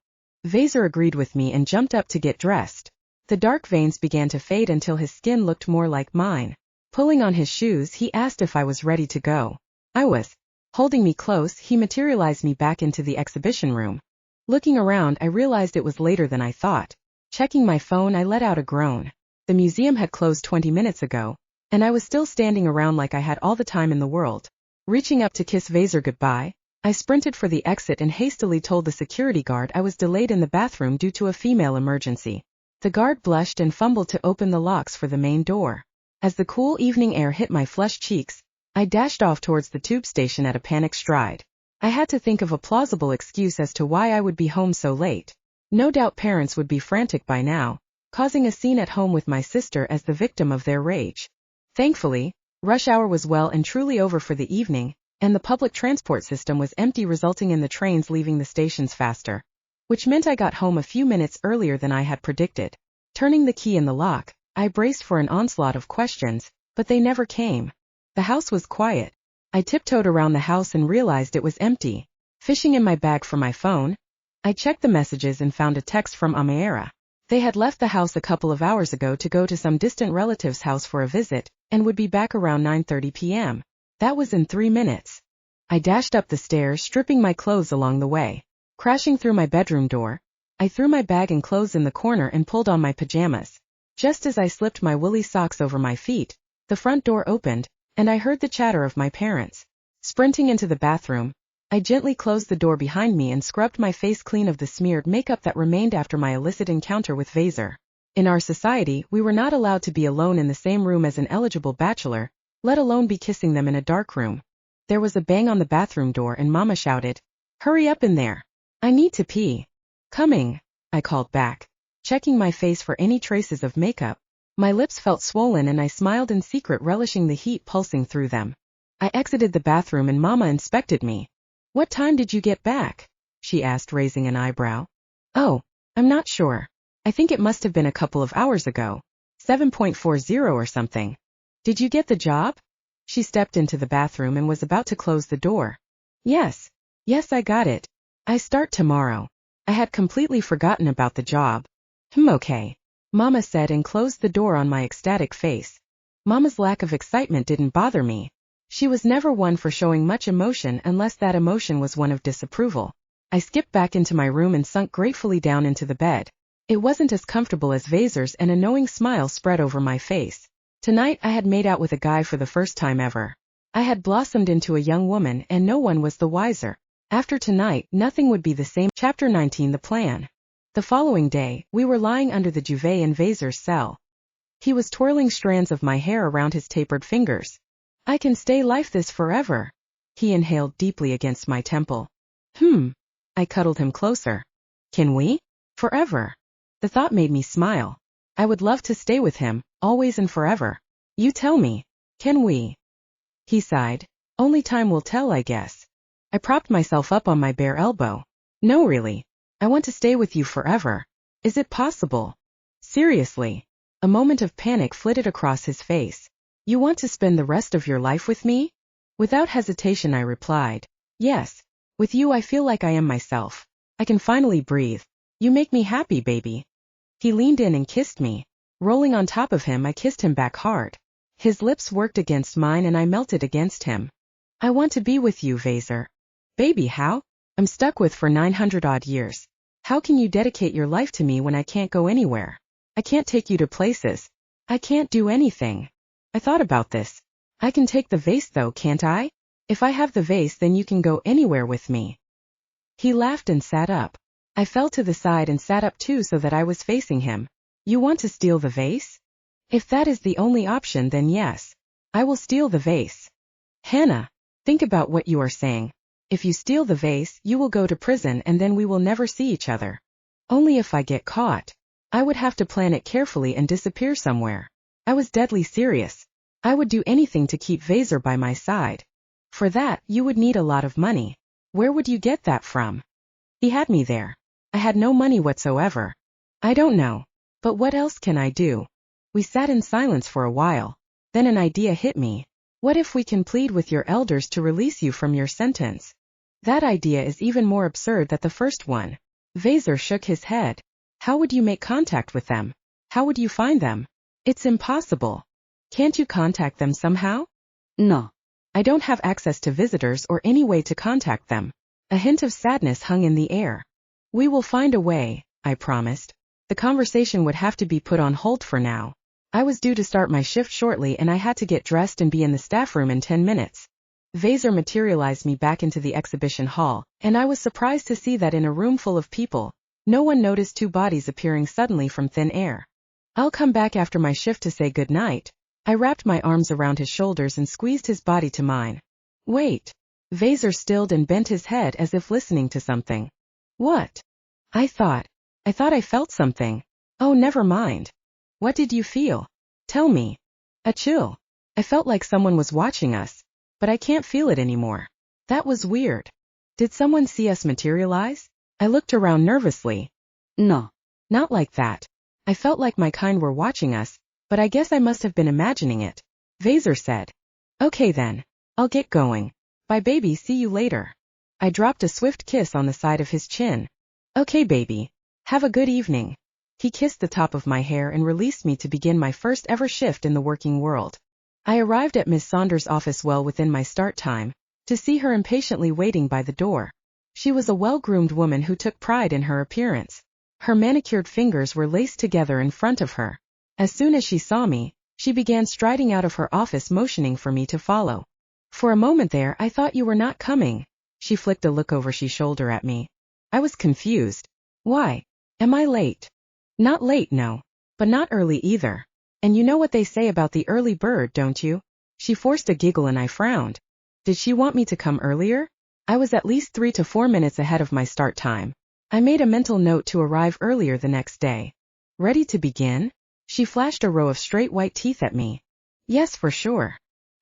Vazar agreed with me and jumped up to get dressed. The dark veins began to fade until his skin looked more like mine. Pulling on his shoes, he asked if I was ready to go. I was. Holding me close, he materialized me back into the exhibition room. Looking around, I realized it was later than I thought. Checking my phone, I let out a groan. The museum had closed 20 minutes ago, and I was still standing around like I had all the time in the world. Reaching up to kiss Vazar goodbye, I sprinted for the exit and hastily told the security guard I was delayed in the bathroom due to a female emergency. The guard blushed and fumbled to open the locks for the main door. As the cool evening air hit my flushed cheeks, I dashed off towards the tube station at a panic stride. I had to think of a plausible excuse as to why I would be home so late. No doubt parents would be frantic by now, causing a scene at home with my sister as the victim of their rage. Thankfully, rush hour was well and truly over for the evening, and the public transport system was empty, resulting in the trains leaving the stations faster, which meant I got home a few minutes earlier than I had predicted. Turning the key in the lock, I braced for an onslaught of questions, but they never came. The house was quiet. I tiptoed around the house and realized it was empty. Fishing in my bag for my phone, I checked the messages and found a text from Amira. They had left the house a couple of hours ago to go to some distant relative's house for a visit, and would be back around 9:30 p.m. That was in 3 minutes. I dashed up the stairs, stripping my clothes along the way. Crashing through my bedroom door, I threw my bag and clothes in the corner and pulled on my pajamas. Just as I slipped my woolly socks over my feet, the front door opened, and I heard the chatter of my parents. Sprinting into the bathroom, I gently closed the door behind me and scrubbed my face clean of the smeared makeup that remained after my illicit encounter with Vazar. In our society, we were not allowed to be alone in the same room as an eligible bachelor, let alone be kissing them in a dark room. There was a bang on the bathroom door and Mama shouted, "Hurry up in there. I need to pee." "Coming," I called back, checking my face for any traces of makeup. My lips felt swollen and I smiled in secret, relishing the heat pulsing through them. I exited the bathroom and Mama inspected me. "What time did you get back?" she asked, raising an eyebrow. "Oh, I'm not sure. I think it must have been a couple of hours ago. 7:40 or something. Did you get the job?" She stepped into the bathroom and was about to close the door. Yes, I got it. I start tomorrow." I had completely forgotten about the job. Okay," Mama said and closed the door on my ecstatic face. Mama's lack of excitement didn't bother me. She was never one for showing much emotion unless that emotion was one of disapproval. I skipped back into my room and sunk gratefully down into the bed. It wasn't as comfortable as Vazar's and a knowing smile spread over my face. Tonight I had made out with a guy for the first time ever. I had blossomed into a young woman and no one was the wiser. After tonight, nothing would be the same. Chapter 19 The Plan. The following day, we were lying under the duvet in Vazar's cell. He was twirling strands of my hair around his tapered fingers. "I can stay like this forever." He inhaled deeply against my temple. I cuddled him closer. "Can we? Forever?" The thought made me smile. I would love to stay with him, always and forever. "You tell me, can we?" He sighed. "Only time will tell, I guess." I propped myself up on my bare elbow. "No, really. I want to stay with you forever. Is it possible? Seriously?" A moment of panic flitted across his face. "You want to spend the rest of your life with me?" Without hesitation I replied, "Yes. With you I feel like I am myself. I can finally breathe. You make me happy, baby." He leaned in and kissed me. Rolling on top of him I kissed him back hard. His lips worked against mine and I melted against him. "I want to be with you, Vazar." "Baby, how? I'm stuck with for 900 odd years. How can you dedicate your life to me when I can't go anywhere? I can't take you to places. I can't do anything." I thought about this. "I can take the vase though, can't I? If I have the vase then you can go anywhere with me." He laughed and sat up. I fell to the side and sat up too so that I was facing him. "You want to steal the vase? If that is the only option then yes. I will steal the vase." "Hannah, think about what you are saying. If you steal the vase, you will go to prison and then we will never see each other." "Only if I get caught. I would have to plan it carefully and disappear somewhere." I was deadly serious. I would do anything to keep Vazar by my side. "For that, you would need a lot of money. Where would you get that from?" He had me there. I had no money whatsoever. "I don't know. But what else can I do?" We sat in silence for a while. Then an idea hit me. "What if we can plead with your elders to release you from your sentence?" "That idea is even more absurd than the first one." Vazar shook his head. "How would you make contact with them? How would you find them? It's impossible. Can't you contact them somehow?" "No. I don't have access to visitors or any way to contact them." A hint of sadness hung in the air. "We will find a way," I promised. The conversation would have to be put on hold for now. I was due to start my shift shortly and I had to get dressed and be in the staff room in 10 minutes. Vazar materialized me back into the exhibition hall, and I was surprised to see that in a room full of people, no one noticed two bodies appearing suddenly from thin air. "I'll come back after my shift to say good night." I wrapped my arms around his shoulders and squeezed his body to mine. "Wait." Vazar stilled and bent his head as if listening to something. "What?" I thought I felt something. "Oh, never mind." "What did you feel? Tell me." "A chill. I felt like someone was watching us, but I can't feel it anymore." That was weird. Did someone see us materialize? I looked around nervously. No, not like that. I felt like my kind were watching us, but I guess I must have been imagining it. Vazar said, "Okay then. I'll get going. Bye baby, see you later." I dropped a swift kiss on the side of his chin. "Okay baby. Have a good evening." He kissed the top of my hair and released me to begin my first ever shift in the working world. I arrived at Miss Saunders' office well within my start time, to see her impatiently waiting by the door. She was a well-groomed woman who took pride in her appearance. Her manicured fingers were laced together in front of her. As soon as she saw me, she began striding out of her office motioning for me to follow. "For a moment there I thought you were not coming," She flicked a look over her shoulder at me. I was confused. Why? Am I late? Not late, no. But not early either. And you know what they say about the early bird, don't you? She forced a giggle and I frowned. Did she want me to come earlier? I was at least 3 to 4 minutes ahead of my start time. I made a mental note to arrive earlier the next day. Ready to begin? She flashed a row of straight white teeth at me. Yes, for sure,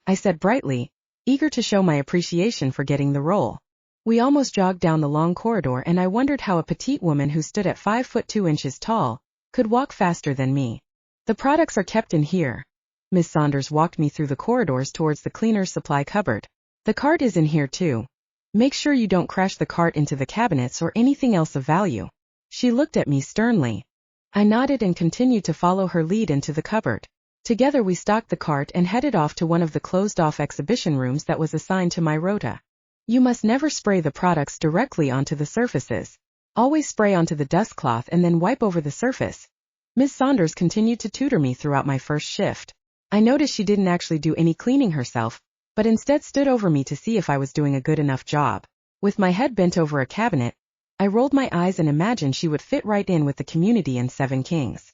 I said brightly, eager to show my appreciation for getting the role. We almost jogged down the long corridor and I wondered how a petite woman who stood at 5 foot 2 inches tall could walk faster than me. The products are kept in here. Miss Saunders walked me through the corridors towards the cleaner's supply cupboard. The cart is in here too. Make sure you don't crash the cart into the cabinets or anything else of value. She looked at me sternly. I nodded and continued to follow her lead into the cupboard. Together we stocked the cart and headed off to one of the closed-off exhibition rooms that was assigned to my rota. You must never spray the products directly onto the surfaces. Always spray onto the dust cloth and then wipe over the surface. Miss Saunders continued to tutor me throughout my first shift. I noticed she didn't actually do any cleaning herself, but instead stood over me to see if I was doing a good enough job. With my head bent over a cabinet, I rolled my eyes and imagined she would fit right in with the community in Seven Kings.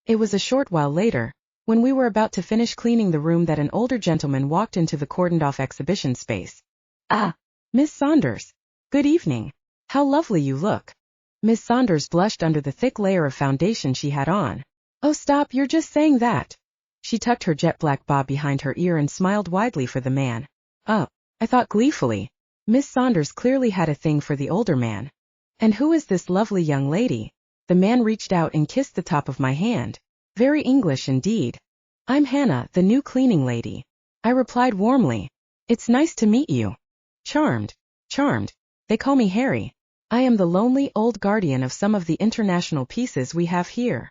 It was a short while later, when we were about to finish cleaning the room, that an older gentleman walked into the cordoned-off exhibition space. Ah, Miss Saunders. Good evening. How lovely you look. Miss Saunders blushed under the thick layer of foundation she had on. Oh stop, you're just saying that. She tucked her jet-black bob behind her ear and smiled widely for the man. Oh, I thought gleefully. Miss Saunders clearly had a thing for the older man. And who is this lovely young lady? The man reached out and kissed the top of my hand. Very English indeed. I'm Hannah, the new cleaning lady. I replied warmly. It's nice to meet you. Charmed. Charmed. They call me Harry. I am the lonely old guardian of some of the international pieces we have here.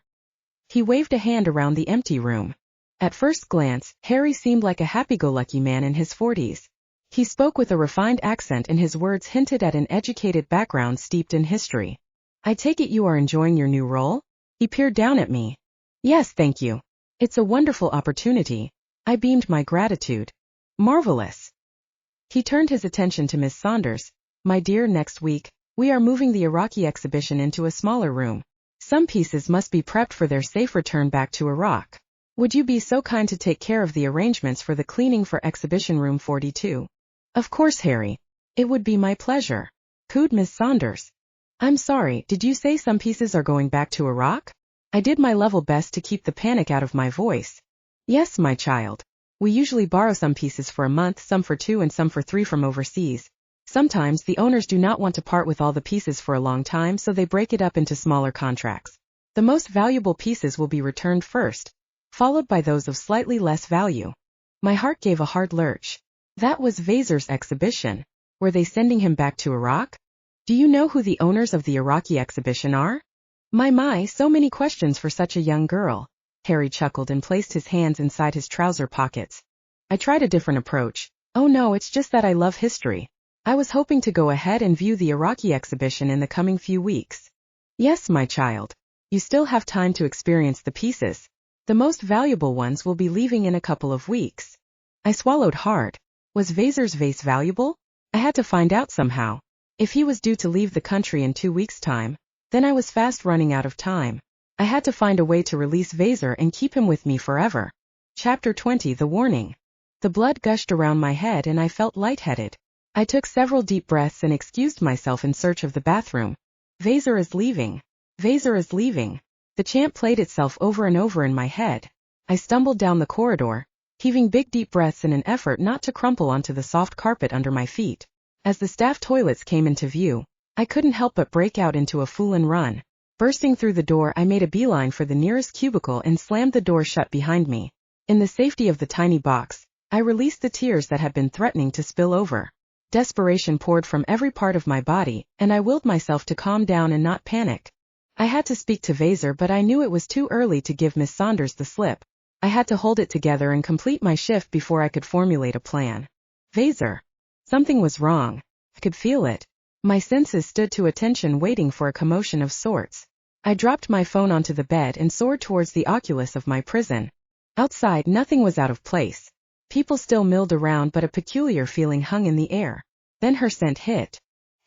He waved a hand around the empty room. At first glance, Harry seemed like a happy-go-lucky man in his 40s. He spoke with a refined accent and his words hinted at an educated background steeped in history. I take it you are enjoying your new role? He peered down at me. Yes, thank you. It's a wonderful opportunity. I beamed my gratitude. Marvelous. He turned his attention to Miss Saunders. My dear, next week, we are moving the Iraqi exhibition into a smaller room. Some pieces must be prepped for their safe return back to Iraq. Would you be so kind to take care of the arrangements for the cleaning for exhibition room 42? Of course, Harry. It would be my pleasure. Cooed Miss Saunders. I'm sorry, did you say some pieces are going back to Iraq? I did my level best to keep the panic out of my voice. Yes, my child. We usually borrow some pieces for a month, some for 2 and some for 3 from overseas. Sometimes the owners do not want to part with all the pieces for a long time, so they break it up into smaller contracts. The most valuable pieces will be returned first, followed by those of slightly less value. My heart gave a hard lurch. That was Vazar's exhibition. Were they sending him back to Iraq? Do you know who the owners of the Iraqi exhibition are? My, so many questions for such a young girl. Harry chuckled and placed his hands inside his trouser pockets. I tried a different approach. Oh no, it's just that I love history. I was hoping to go ahead and view the Iraqi exhibition in the coming few weeks. Yes, my child. You still have time to experience the pieces. The most valuable ones will be leaving in a couple of weeks. I swallowed hard. Was Vazar's vase valuable? I had to find out somehow. If he was due to leave the country in 2 weeks' time, then I was fast running out of time. I had to find a way to release Vazar and keep him with me forever. Chapter 20, The Warning. The blood gushed around my head and I felt lightheaded. I took several deep breaths and excused myself in search of the bathroom. Vazar is leaving. Vazar is leaving. The chant played itself over and over in my head. I stumbled down the corridor, heaving big deep breaths in an effort not to crumple onto the soft carpet under my feet. As the staff toilets came into view, I couldn't help but break out into a fool and run. Bursting through the door, I made a beeline for the nearest cubicle and slammed the door shut behind me. In the safety of the tiny box, I released the tears that had been threatening to spill over. Desperation poured from every part of my body, and I willed myself to calm down and not panic. I had to speak to Vazar, but I knew it was too early to give Miss Saunders the slip. I had to hold it together and complete my shift before I could formulate a plan. Vazar. Something was wrong. I could feel it. My senses stood to attention, waiting for a commotion of sorts. I dropped my phone onto the bed and soared towards the oculus of my prison. Outside, nothing was out of place. People still milled around, but a peculiar feeling hung in the air. Then her scent hit.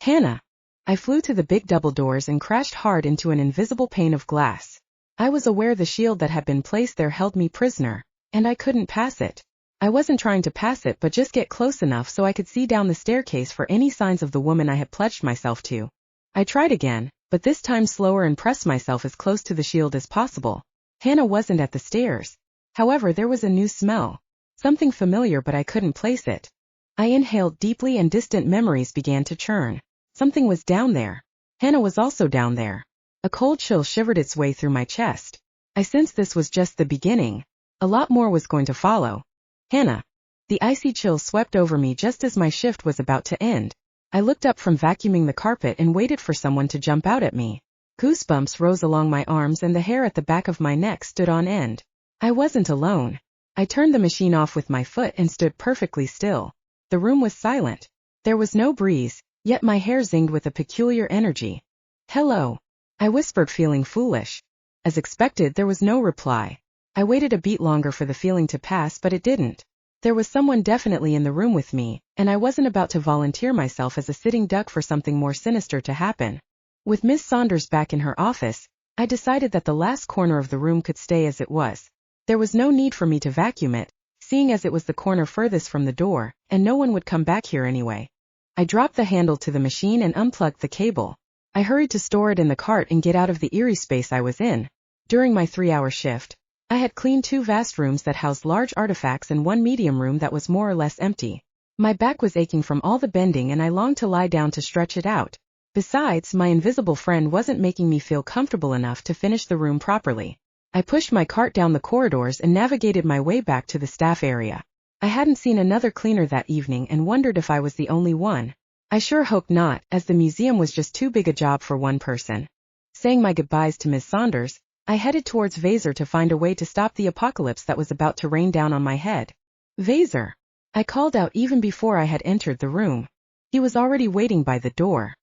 Hannah! I flew to the big double doors and crashed hard into an invisible pane of glass. I was aware the shield that had been placed there held me prisoner, and I couldn't pass it. I wasn't trying to pass it but just get close enough so I could see down the staircase for any signs of the woman I had pledged myself to. I tried again, but this time slower, and pressed myself as close to the shield as possible. Hannah wasn't at the stairs. However, there was a new smell. Something familiar, but I couldn't place it. I inhaled deeply and distant memories began to churn. Something was down there. Hannah was also down there. A cold chill shivered its way through my chest. I sensed this was just the beginning. A lot more was going to follow. Hannah. The icy chill swept over me just as my shift was about to end. I looked up from vacuuming the carpet and waited for someone to jump out at me. Goosebumps rose along my arms and the hair at the back of my neck stood on end. I wasn't alone. I turned the machine off with my foot and stood perfectly still. The room was silent. There was no breeze, yet my hair zinged with a peculiar energy. Hello. I whispered, feeling foolish. As expected, there was no reply. I waited a beat longer for the feeling to pass, but it didn't. There was someone definitely in the room with me, and I wasn't about to volunteer myself as a sitting duck for something more sinister to happen. With Miss Saunders back in her office, I decided that the last corner of the room could stay as it was. There was no need for me to vacuum it, seeing as it was the corner furthest from the door, and no one would come back here anyway. I dropped the handle to the machine and unplugged the cable. I hurried to store it in the cart and get out of the eerie space I was in. During my 3-hour shift, I had cleaned 2 vast rooms that housed large artifacts and 1 medium room that was more or less empty. My back was aching from all the bending and I longed to lie down to stretch it out. Besides, my invisible friend wasn't making me feel comfortable enough to finish the room properly. I pushed my cart down the corridors and navigated my way back to the staff area. I hadn't seen another cleaner that evening and wondered if I was the only one. I sure hoped not, as the museum was just too big a job for one person. Saying my goodbyes to Miss Saunders, I headed towards Vazar to find a way to stop the apocalypse that was about to rain down on my head. Vazar! I called out even before I had entered the room. He was already waiting by the door.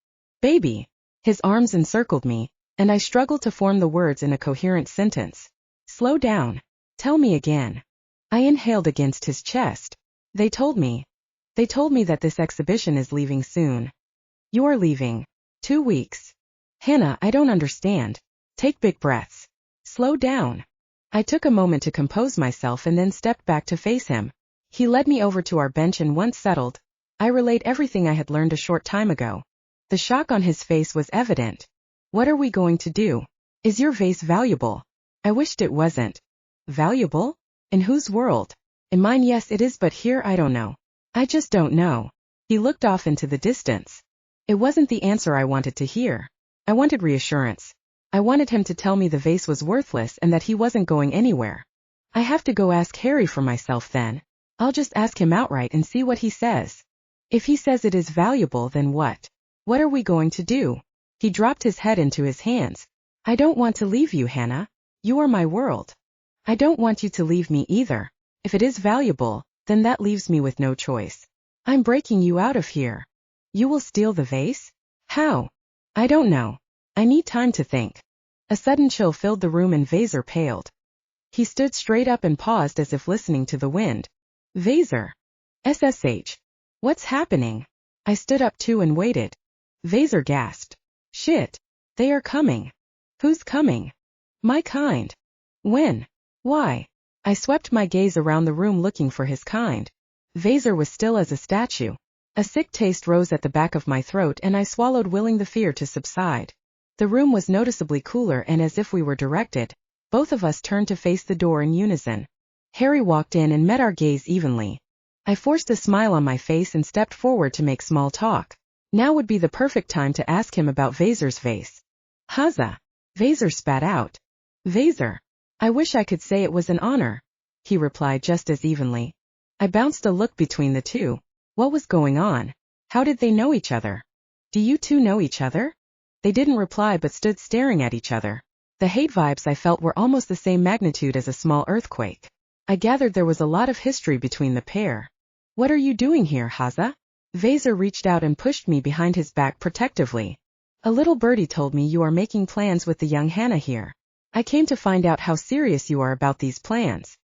Baby! His arms encircled me, and I struggled to form the words in a coherent sentence. Slow down. Tell me again. I inhaled against his chest. They told me that this exhibition is leaving soon. You're leaving. 2 weeks. Hannah, I don't understand. Take big breaths. Slow down. I took a moment to compose myself and then stepped back to face him. He led me over to our bench and once settled, I relayed everything I had learned a short time ago. The shock on his face was evident. What are we going to do? Is your vase valuable? I wished it wasn't. Valuable? In whose world? In mine, yes it is, but here I don't know. I just don't know. He looked off into the distance. It wasn't the answer I wanted to hear. I wanted reassurance. I wanted him to tell me the vase was worthless and that he wasn't going anywhere. I have to go ask Harry for myself then. I'll just ask him outright and see what he says. If he says it is valuable, then what? What are we going to do? He dropped his head into his hands. I don't want to leave you, Hannah. You are my world. I don't want you to leave me either. If it is valuable, then that leaves me with no choice. I'm breaking you out of here. You will steal the vase? How? I don't know. I need time to think. A sudden chill filled the room and Vazar paled. He stood straight up and paused as if listening to the wind. Vazar. SSH. What's happening? I stood up too and waited. Vazar gasped. Shit. They are coming. Who's coming? My kind. When? Why? I swept my gaze around the room looking for his kind. Vazar was still as a statue. A sick taste rose at the back of my throat and I swallowed, willing the fear to subside. The room was noticeably cooler and as if we were directed, both of us turned to face the door in unison. Harry walked in and met our gaze evenly. I forced a smile on my face and stepped forward to make small talk. Now would be the perfect time to ask him about Vazar's vase. Huzzah! Vazar spat out. Vazar. I wish I could say it was an honor. He replied just as evenly. I bounced a look between the two. What was going on? How did they know each other? Do you two know each other? They didn't reply but stood staring at each other. The hate vibes I felt were almost the same magnitude as a small earthquake. I gathered there was a lot of history between the pair. What are you doing here, Haza? Vazar reached out and pushed me behind his back protectively. A little birdie told me you are making plans with the young Hannah here. I came to find out how serious you are about these plans.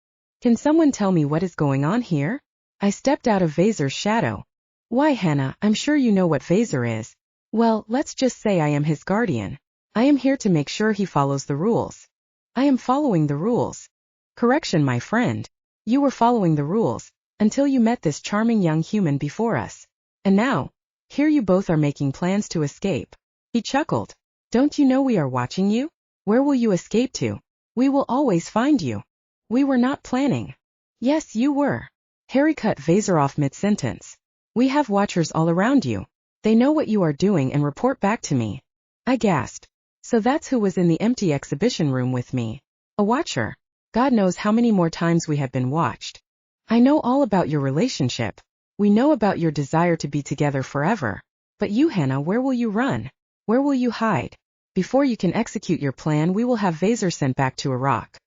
Can someone tell me what is going on here? I stepped out of Vazar's shadow. Why, Hannah, I'm sure you know what Vazar is. Well, let's just say I am his guardian. I am here to make sure he follows the rules. I am following the rules. Correction, my friend. You were following the rules, until you met this charming young human before us. And now, here you both are making plans to escape. He chuckled. Don't you know we are watching you? Where will you escape to? We will always find you. We were not planning. Yes, you were. Harry cut Vazar off mid-sentence. We have watchers all around you. They know what you are doing and report back to me. I gasped. So that's who was in the empty exhibition room with me. A watcher. God knows how many more times we have been watched. I know all about your relationship. We know about your desire to be together forever. But you, Hannah, where will you run? Where will you hide? Before you can execute your plan, we will have Vazar sent back to Iraq.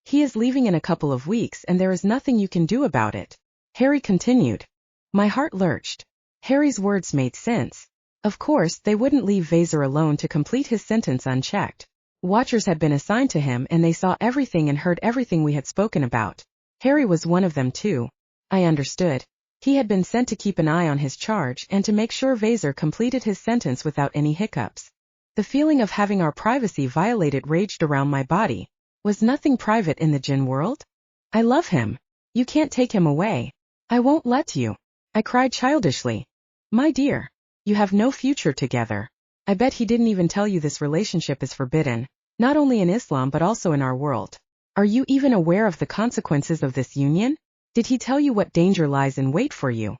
He is leaving in a couple of weeks and there is nothing you can do about it. Harry continued. My heart lurched. Harry's words made sense. Of course, they wouldn't leave Vazar alone to complete his sentence unchecked. Watchers had been assigned to him and they saw everything and heard everything we had spoken about. Harry was one of them too. I understood. He had been sent to keep an eye on his charge and to make sure Vazar completed his sentence without any hiccups. The feeling of having our privacy violated raged around my body. Was nothing private in the Jinn world? I love him. You can't take him away. I won't let you. I cried childishly. My dear, you have no future together. I bet he didn't even tell you this relationship is forbidden, not only in Islam but also in our world. Are you even aware of the consequences of this union? Did he tell you what danger lies in wait for you?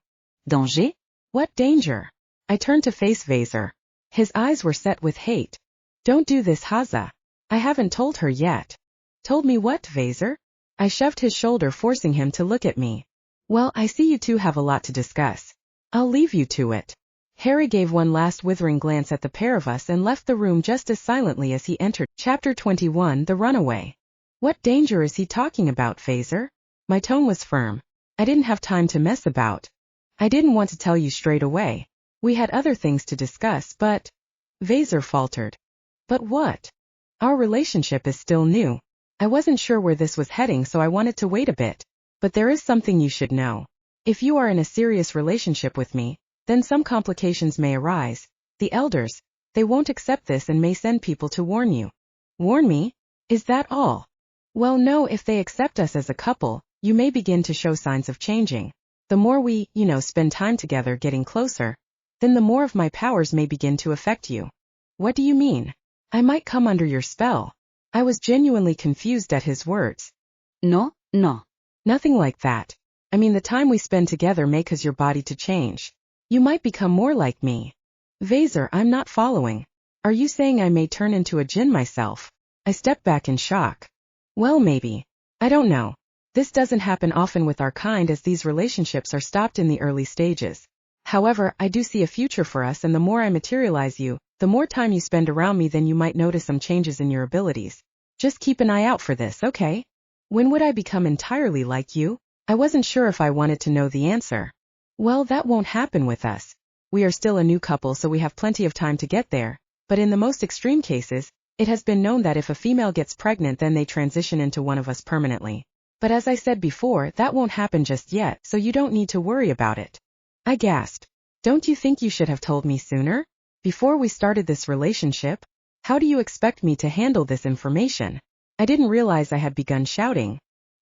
Danger? What danger? I turned to face Vazar. His eyes were set with hate. Don't do this, Haza. I haven't told her yet. Told me what, Vazar? I shoved his shoulder, forcing him to look at me. Well, I see you two have a lot to discuss. I'll leave you to it. Harry gave one last withering glance at the pair of us and left the room just as silently as he entered. Chapter 21, The Runaway. What danger is he talking about, Vazar? My tone was firm. I didn't have time to mess about. I didn't want to tell you straight away. We had other things to discuss, but... Vazar faltered. But what? Our relationship is still new. I wasn't sure where this was heading, so I wanted to wait a bit. But there is something you should know. If you are in a serious relationship with me, then some complications may arise. The elders, they won't accept this and may send people to warn you. Warn me? Is that all? Well, no, if they accept us as a couple, you may begin to show signs of changing. The more we, spend time together getting closer, then the more of my powers may begin to affect you. What do you mean? I might come under your spell. I was genuinely confused at his words. No. Nothing like that. I mean, the time we spend together may cause your body to change. You might become more like me. Vazar, I'm not following. Are you saying I may turn into a Jinn myself? I stepped back in shock. Well, maybe. I don't know. This doesn't happen often with our kind, as these relationships are stopped in the early stages. However, I do see a future for us, and the more I materialize you, the more time you spend around me, then you might notice some changes in your abilities. Just keep an eye out for this, okay? When would I become entirely like you? I wasn't sure if I wanted to know the answer. Well, that won't happen with us. We are still a new couple, so we have plenty of time to get there. But in the most extreme cases, it has been known that if a female gets pregnant, then they transition into one of us permanently. But as I said before, that won't happen just yet, so you don't need to worry about it. I gasped. Don't you think you should have told me sooner? Before we started this relationship? How do you expect me to handle this information? I didn't realize I had begun shouting.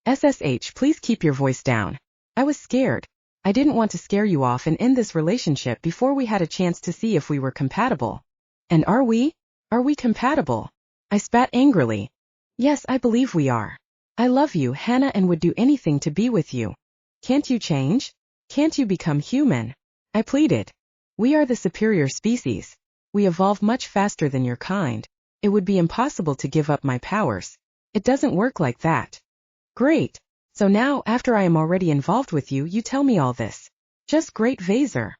SSH, please keep your voice down. I was scared. I didn't want to scare you off and end this relationship before we had a chance to see if we were compatible. And are we? Are we compatible? I spat angrily. Yes, I believe we are. I love you, Hannah, and would do anything to be with you. Can't you change? Can't you become human? I pleaded. We are the superior species. We evolve much faster than your kind. It would be impossible to give up my powers. It doesn't work like that. Great. So now, after I am already involved with you, you tell me all this. Just great, Vazar.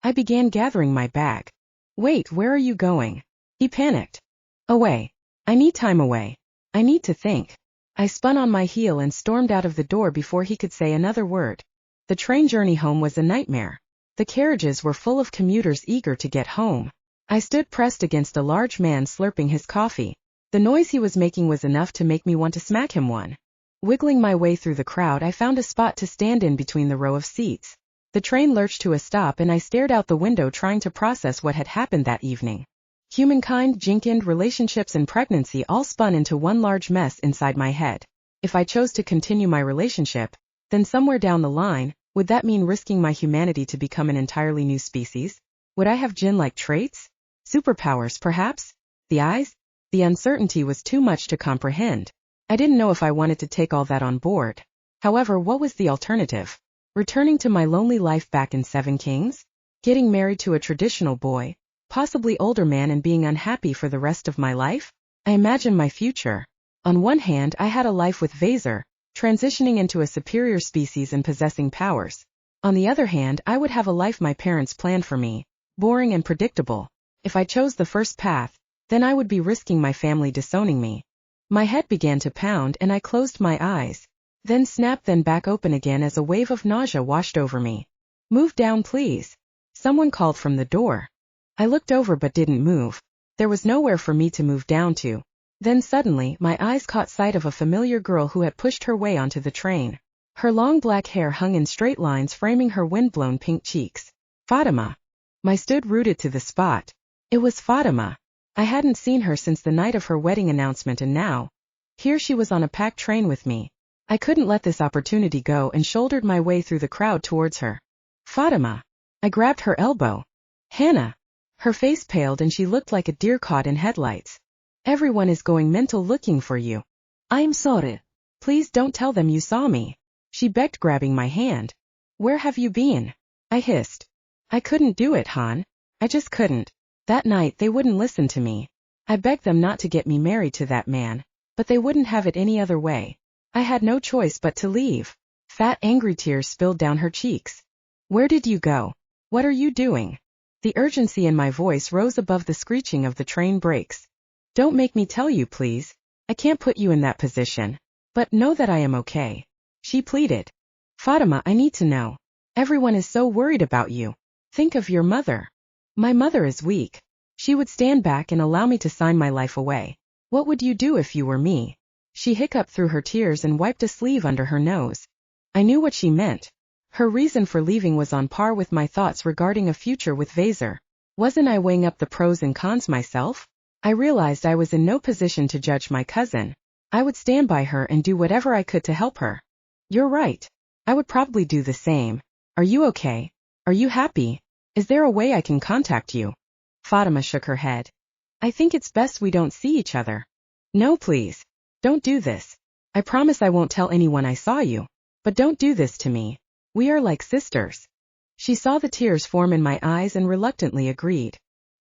I began gathering my bag. Wait, where are you going? He panicked. Away. I need time away. I need to think. I spun on my heel and stormed out of the door before he could say another word. The train journey home was a nightmare. The carriages were full of commuters eager to get home. I stood pressed against a large man slurping his coffee. The noise he was making was enough to make me want to smack him one. Wiggling my way through the crowd, I found a spot to stand in between the row of seats. The train lurched to a stop and I stared out the window trying to process what had happened that evening. Humankind, Jinkind, relationships and pregnancy all spun into one large mess inside my head. If I chose to continue my relationship, then somewhere down the line, would that mean risking my humanity to become an entirely new species? Would I have Jinn-like traits? Superpowers, perhaps? The eyes? The uncertainty was too much to comprehend. I didn't know if I wanted to take all that on board. However, what was the alternative? Returning to my lonely life back in Seven Kings? Getting married to a traditional boy, possibly older man, and being unhappy for the rest of my life? I imagined my future. On one hand, I had a life with Vazar, transitioning into a superior species and possessing powers. On the other hand, I would have a life my parents planned for me, boring and predictable. If I chose the first path, then I would be risking my family disowning me. My head began to pound and I closed my eyes, then snapped, then back open again as a wave of nausea washed over me. Move down, please. Someone called from the door. I looked over but didn't move. There was nowhere for me to move down to. Then suddenly, my eyes caught sight of a familiar girl who had pushed her way onto the train. Her long black hair hung in straight lines framing her windblown pink cheeks. Fatima. I stood rooted to the spot. It was Fatima. I hadn't seen her since the night of her wedding announcement, and now, here she was on a packed train with me. I couldn't let this opportunity go and shouldered my way through the crowd towards her. Fatima. I grabbed her elbow. Hannah. Her face paled and she looked like a deer caught in headlights. Everyone is going mental looking for you. I'm sorry. Please don't tell them you saw me. She begged, grabbing my hand. Where have you been? I hissed. I couldn't do it, Han. I just couldn't. That night they wouldn't listen to me. I begged them not to get me married to that man, but they wouldn't have it any other way. I had no choice but to leave. Fat, angry tears spilled down her cheeks. Where did you go? What are you doing? The urgency in my voice rose above the screeching of the train brakes. Don't make me tell you, please. I can't put you in that position. But know that I am okay. She pleaded. Fatima, I need to know. Everyone is so worried about you. Think of your mother. My mother is weak. She would stand back and allow me to sign my life away. What would you do if you were me? She hiccuped through her tears and wiped a sleeve under her nose. I knew what she meant. Her reason for leaving was on par with my thoughts regarding a future with Vazar. Wasn't I weighing up the pros and cons myself? I realized I was in no position to judge my cousin. I would stand by her and do whatever I could to help her. You're right. I would probably do the same. Are you okay? Are you happy? Is there a way I can contact you? Fatima shook her head. I think it's best we don't see each other. No, please. Don't do this. I promise I won't tell anyone I saw you. But don't do this to me. We are like sisters. She saw the tears form in my eyes and reluctantly agreed.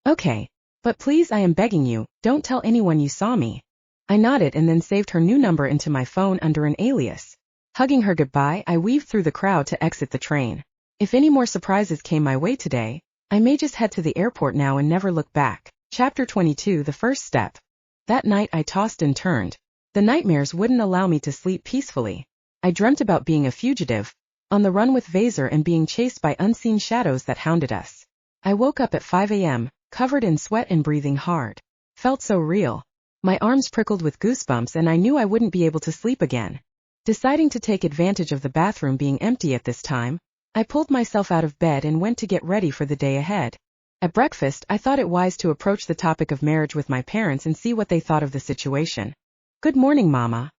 Okay. But please, I am begging you, don't tell anyone you saw me. I nodded and then saved her new number into my phone under an alias. Hugging her goodbye, I weaved through the crowd to exit the train. If any more surprises came my way today, I may just head to the airport now and never look back. Chapter 22, The First Step. That night I tossed and turned. The nightmares wouldn't allow me to sleep peacefully. I dreamt about being a fugitive, on the run with Vazar and being chased by unseen shadows that hounded us. I woke up at 5 a.m., covered in sweat and breathing hard. Felt so real. My arms prickled with goosebumps and I knew I wouldn't be able to sleep again. Deciding to take advantage of the bathroom being empty at this time, I pulled myself out of bed and went to get ready for the day ahead. At breakfast, I thought it wise to approach the topic of marriage with my parents and see what they thought of the situation. Good morning, Mama.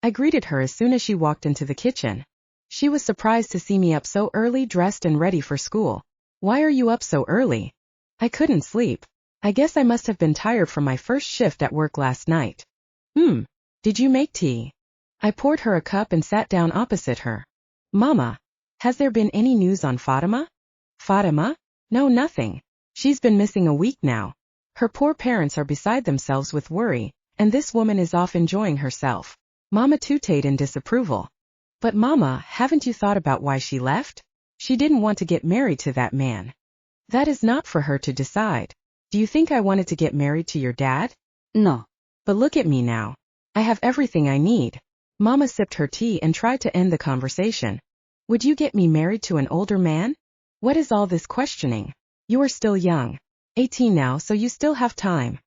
I greeted her as soon as she walked into the kitchen. She was surprised to see me up so early, dressed and ready for school. Why are you up so early? I couldn't sleep. I guess I must have been tired from my first shift at work last night. Did you make tea? I poured her a cup and sat down opposite her. Mama, has there been any news on Fatima? Fatima? No, nothing. She's been missing a week now. Her poor parents are beside themselves with worry, and this woman is off enjoying herself. Mama tooted in disapproval. But Mama, haven't you thought about why she left? She didn't want to get married to that man. That is not for her to decide. Do you think I wanted to get married to your dad? No. But look at me now. I have everything I need. Mama sipped her tea and tried to end the conversation. Would you get me married to an older man? What is all this questioning? You are still young. 18 now, so you still have time.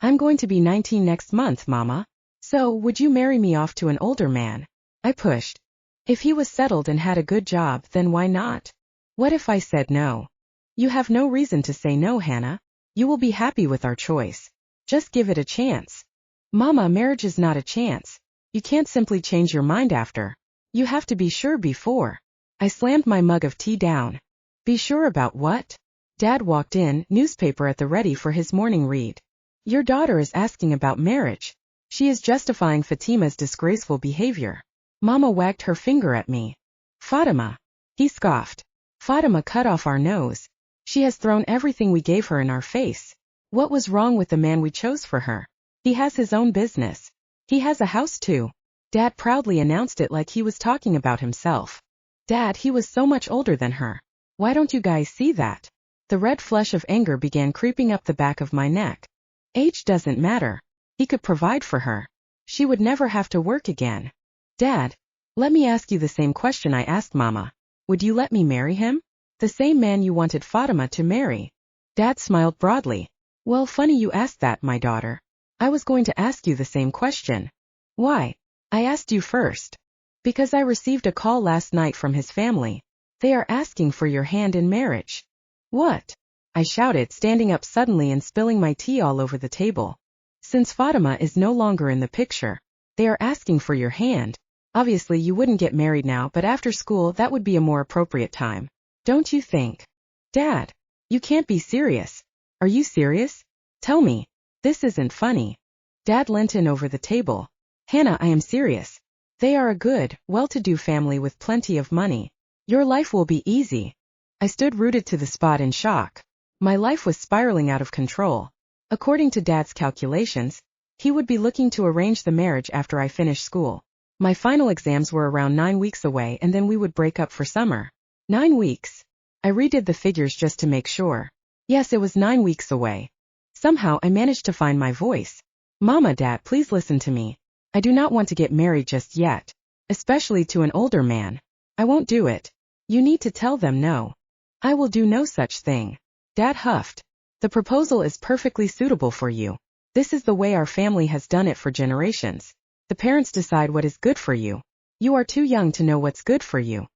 I'm going to be 19 next month, Mama. So, would you marry me off to an older man? I pushed. If he was settled and had a good job, then why not? What if I said no? You have no reason to say no, Hannah. You will be happy with our choice. Just give it a chance. Mama, marriage is not a chance. You can't simply change your mind after. You have to be sure before. I slammed my mug of tea down. Be sure about what? Dad walked in, newspaper at the ready for his morning read. Your daughter is asking about marriage. She is justifying Fatima's disgraceful behavior. Mama wagged her finger at me. Fatima. He scoffed. Fatima cut off our nose. She has thrown everything we gave her in our face. What was wrong with the man we chose for her? He has his own business. He has a house too. Dad proudly announced it like he was talking about himself. Dad, he was so much older than her. Why don't you guys see that? The red flush of anger began creeping up the back of my neck. Age doesn't matter. He could provide for her. She would never have to work again. Dad, let me ask you the same question I asked Mama. Would you let me marry him? The same man you wanted Fatima to marry. Dad smiled broadly. Well, funny you asked that, my daughter. I was going to ask you the same question. Why? I asked you first. Because I received a call last night from his family. They are asking for your hand in marriage. What? I shouted, standing up suddenly and spilling my tea all over the table. Since Fatima is no longer in the picture, they are asking for your hand. Obviously you wouldn't get married now, but after school that would be a more appropriate time. Don't you think? Dad, you can't be serious. Are you serious? Tell me. This isn't funny. Dad leant in over the table. Hannah, I am serious. They are a good, well-to-do family with plenty of money. Your life will be easy. I stood rooted to the spot in shock. My life was spiraling out of control. According to Dad's calculations, he would be looking to arrange the marriage after I finished school. My final exams were around 9 weeks away and then we would break up for summer. 9 weeks. I redid the figures just to make sure. Yes, it was 9 weeks away. Somehow I managed to find my voice. Mama, Dad, please listen to me. I do not want to get married just yet. Especially to an older man. I won't do it. You need to tell them no. I will do no such thing. Dad huffed. The proposal is perfectly suitable for you. This is the way our family has done it for generations. The parents decide what is good for you. You are too young to know what's good for you.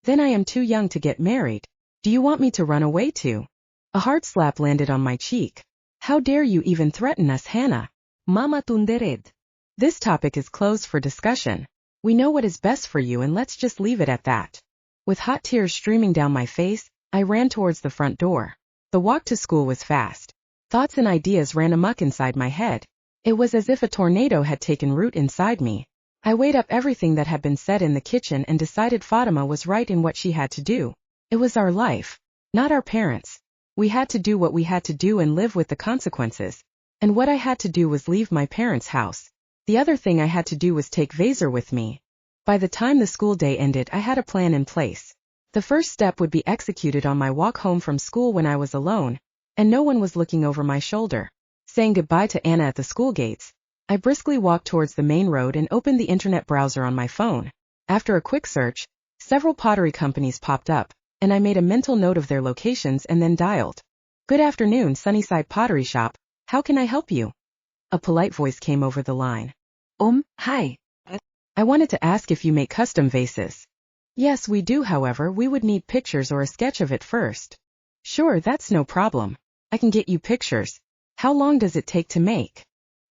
Then I am too young to get married. Do you want me to run away too? A hard slap landed on my cheek. How dare you even threaten us, Hannah? Mama tundered. This topic is closed for discussion. We know what is best for you and let's just leave it at that. With hot tears streaming down my face, I ran towards the front door. The walk to school was fast. Thoughts and ideas ran amok inside my head. It was as if a tornado had taken root inside me. I weighed up everything that had been said in the kitchen and decided Fatima was right in what she had to do. It was our life, not our parents'. We had to do what we had to do and live with the consequences. And what I had to do was leave my parents' house. The other thing I had to do was take Vazar with me. By the time the school day ended, I had a plan in place. The first step would be executed on my walk home from school when I was alone, and no one was looking over my shoulder. Saying goodbye to Anna at the school gates, I briskly walked towards the main road and opened the internet browser on my phone. After a quick search, several pottery companies popped up, and I made a mental note of their locations and then dialed. Good afternoon, Sunnyside Pottery Shop. How can I help you? A polite voice came over the line. Hi. I wanted to ask if you make custom vases. Yes, we do, however, we would need pictures or a sketch of it first. Sure, that's no problem. I can get you pictures. How long does it take to make?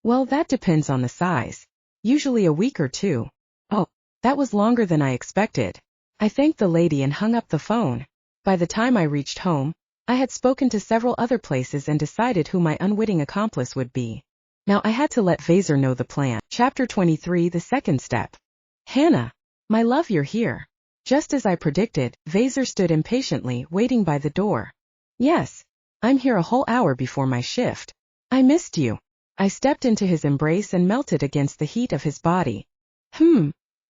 Well, that depends on the size. Usually a week or two. Oh, that was longer than I expected. I thanked the lady and hung up the phone. By the time I reached home, I had spoken to several other places and decided who my unwitting accomplice would be. Now I had to let Vazar know the plan. Chapter 23, the second step. Hannah, my love, you're here. Just as I predicted, Vazar stood impatiently, waiting by the door. Yes, I'm here a whole hour before my shift. I missed you. I stepped into his embrace and melted against the heat of his body.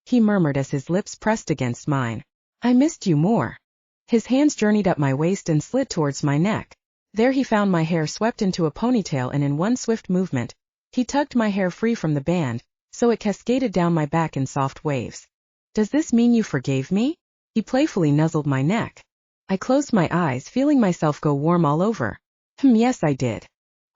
He murmured as his lips pressed against mine. I missed you more. His hands journeyed up my waist and slid towards my neck. There he found my hair swept into a ponytail and in one swift movement, he tugged my hair free from the band, so it cascaded down my back in soft waves. Does this mean you forgave me? He playfully nuzzled my neck. I closed my eyes, feeling myself go warm all over. Yes, I did.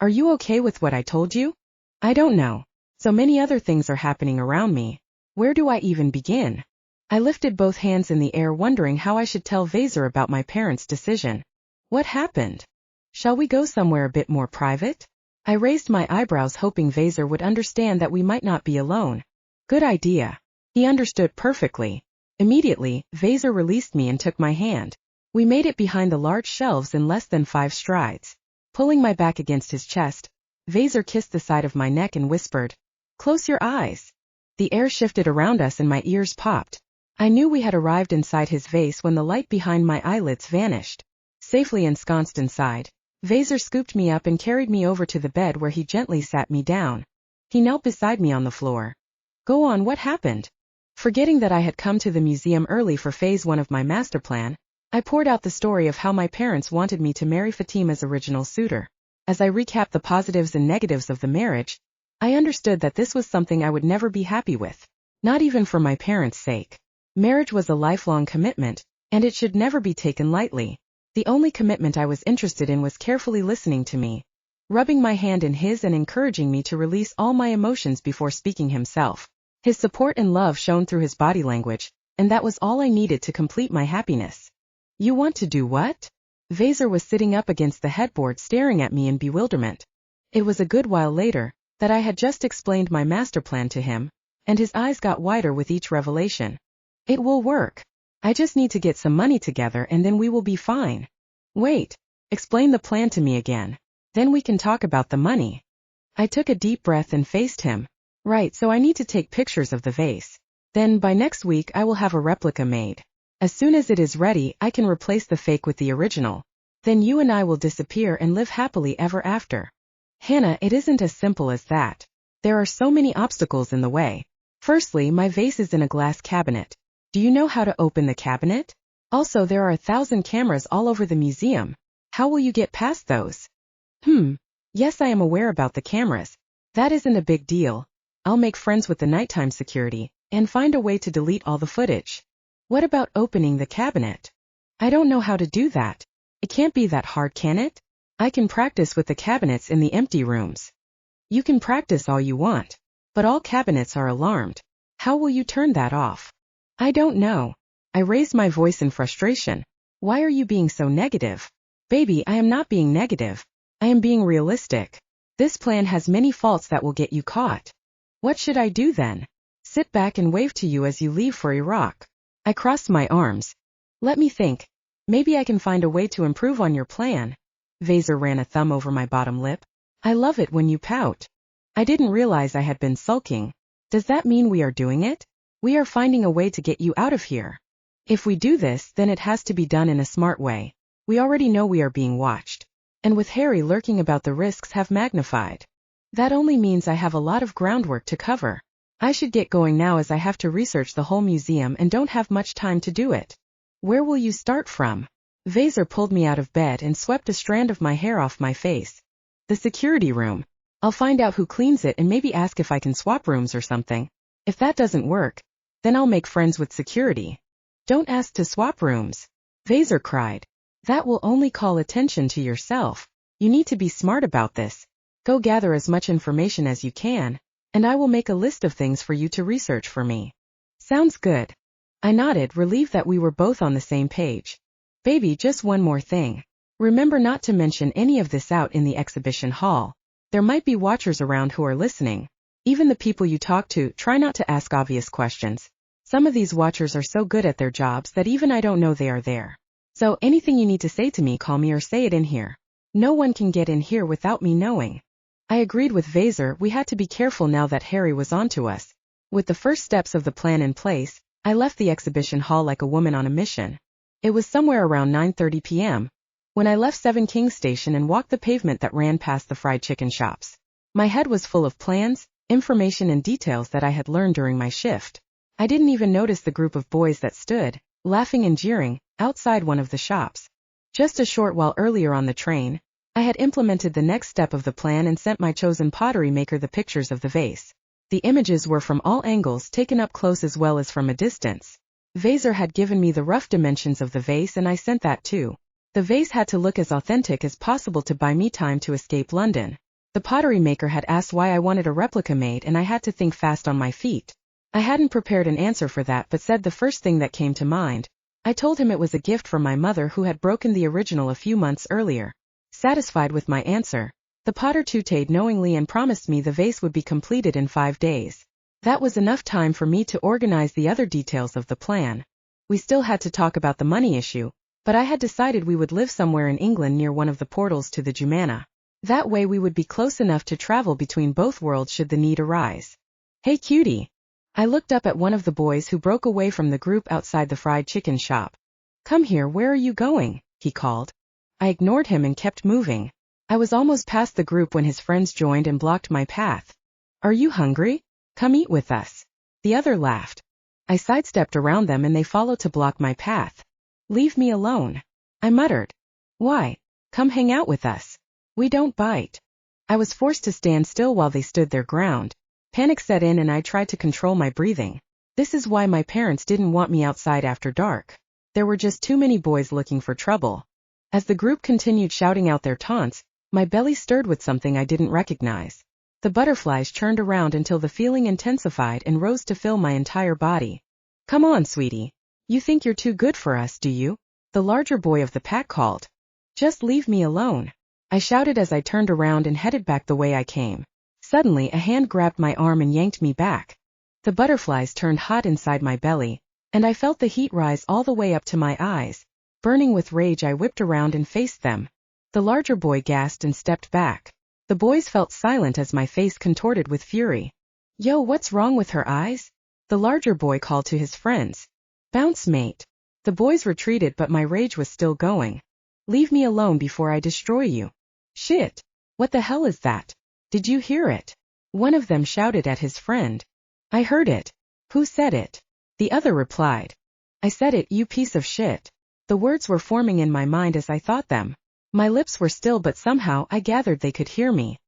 Are you okay with what I told you? I don't know. So many other things are happening around me. Where do I even begin? I lifted both hands in the air, wondering how I should tell Vazar about my parents' decision. What happened? Shall we go somewhere a bit more private? I raised my eyebrows, hoping Vazar would understand that we might not be alone. Good idea. He understood perfectly. Immediately, Vazar released me and took my hand. We made it behind the large shelves in less than 5 strides. Pulling my back against his chest, Vazar kissed the side of my neck and whispered, "Close your eyes." The air shifted around us and my ears popped. I knew we had arrived inside his vase when the light behind my eyelids vanished. Safely ensconced inside, Vazar scooped me up and carried me over to the bed, where he gently sat me down. He knelt beside me on the floor. Go on, what happened? Forgetting that I had come to the museum early for phase 1 of my master plan, I poured out the story of how my parents wanted me to marry Fatima's original suitor. As I recapped the positives and negatives of the marriage, I understood that this was something I would never be happy with. Not even for my parents' sake. Marriage was a lifelong commitment, and it should never be taken lightly. The only commitment I was interested in was carefully listening to me, rubbing my hand in his and encouraging me to release all my emotions before speaking himself. His support and love shone through his body language, and that was all I needed to complete my happiness. You want to do what? Vazar was sitting up against the headboard, staring at me in bewilderment. It was a good while later that I had just explained my master plan to him, and his eyes got wider with each revelation. It will work. I just need to get some money together and then we will be fine. Wait, explain the plan to me again. Then we can talk about the money. I took a deep breath and faced him. Right, so I need to take pictures of the vase. Then by next week I will have a replica made. As soon as it is ready, I can replace the fake with the original. Then you and I will disappear and live happily ever after. Hannah, it isn't as simple as that. There are so many obstacles in the way. Firstly, my vase is in a glass cabinet. Do you know how to open the cabinet? Also, there are 1,000 cameras all over the museum. How will you get past those? Yes, I am aware about the cameras. That isn't a big deal. I'll make friends with the nighttime security and find a way to delete all the footage. What about opening the cabinet? I don't know how to do that. It can't be that hard, can it? I can practice with the cabinets in the empty rooms. You can practice all you want, but all cabinets are alarmed. How will you turn that off? I don't know. I raised my voice in frustration. Why are you being so negative? Baby, I am not being negative. I am being realistic. This plan has many faults that will get you caught. What should I do then? Sit back and wave to you as you leave for Iraq. I crossed my arms. Let me think. Maybe I can find a way to improve on your plan. Vazar ran a thumb over my bottom lip. I love it when you pout. I didn't realize I had been sulking. Does that mean we are doing it? We are finding a way to get you out of here. If we do this, then it has to be done in a smart way. We already know we are being watched. And with Harry lurking about, the risks have magnified. That only means I have a lot of groundwork to cover. I should get going now, as I have to research the whole museum and don't have much time to do it. Where will you start from? Vazar pulled me out of bed and swept a strand of my hair off my face. The security room. I'll find out who cleans it and maybe ask if I can swap rooms or something. If that doesn't work, then I'll make friends with security. Don't ask to swap rooms. Vazar cried. That will only call attention to yourself. You need to be smart about this. Go gather as much information as you can, and I will make a list of things for you to research for me. Sounds good. I nodded, relieved that we were both on the same page. Baby, just one more thing. Remember not to mention any of this out in the exhibition hall. There might be watchers around who are listening. Even the people you talk to, try not to ask obvious questions. Some of these watchers are so good at their jobs that even I don't know they are there. So anything you need to say to me, call me or say it in here. No one can get in here without me knowing. I agreed with Vazar. We had to be careful now that Harry was onto us. With the first steps of the plan in place, I left the exhibition hall like a woman on a mission. It was somewhere around 9:30 p.m. when I left 7 Kings Station and walked the pavement that ran past the fried chicken shops. My head was full of plans, information and details that I had learned during my shift. I didn't even notice the group of boys that stood, laughing and jeering, outside one of the shops. Just a short while earlier on the train, I had implemented the next step of the plan and sent my chosen pottery maker the pictures of the vase. The images were from all angles, taken up close as well as from a distance. Vazar had given me the rough dimensions of the vase and I sent that too. The vase had to look as authentic as possible to buy me time to escape London. The pottery maker had asked why I wanted a replica made and I had to think fast on my feet. I hadn't prepared an answer for that but said the first thing that came to mind. I told him it was a gift from my mother who had broken the original a few months earlier. Satisfied with my answer, the potter tooted knowingly and promised me the vase would be completed in 5 days. That was enough time for me to organize the other details of the plan. We still had to talk about the money issue, but I had decided we would live somewhere in England near one of the portals to the Jumana. That way we would be close enough to travel between both worlds should the need arise. Hey cutie! I looked up at one of the boys who broke away from the group outside the fried chicken shop. Come here, where are you going? He called. I ignored him and kept moving. I was almost past the group when his friends joined and blocked my path. Are you hungry? Come eat with us. The other laughed. I sidestepped around them and they followed to block my path. Leave me alone. I muttered. Why? Come hang out with us. We don't bite. I was forced to stand still while they stood their ground. Panic set in and I tried to control my breathing. This is why my parents didn't want me outside after dark. There were just too many boys looking for trouble. As the group continued shouting out their taunts, my belly stirred with something I didn't recognize. The butterflies churned around until the feeling intensified and rose to fill my entire body. Come on, sweetie. You think you're too good for us, do you? The larger boy of the pack called. Just leave me alone. I shouted as I turned around and headed back the way I came. Suddenly a hand grabbed my arm and yanked me back. The butterflies turned hot inside my belly, and I felt the heat rise all the way up to my eyes. Burning with rage, I whipped around and faced them. The larger boy gasped and stepped back. The boys felt silent as my face contorted with fury. Yo, what's wrong with her eyes? The larger boy called to his friends. Bounce, mate. The boys retreated but my rage was still going. Leave me alone before I destroy you. Shit. What the hell is that? Did you hear it? One of them shouted at his friend. I heard it. Who said it? The other replied. I said it, you piece of shit. The words were forming in my mind as I thought them. My lips were still but somehow I gathered they could hear me.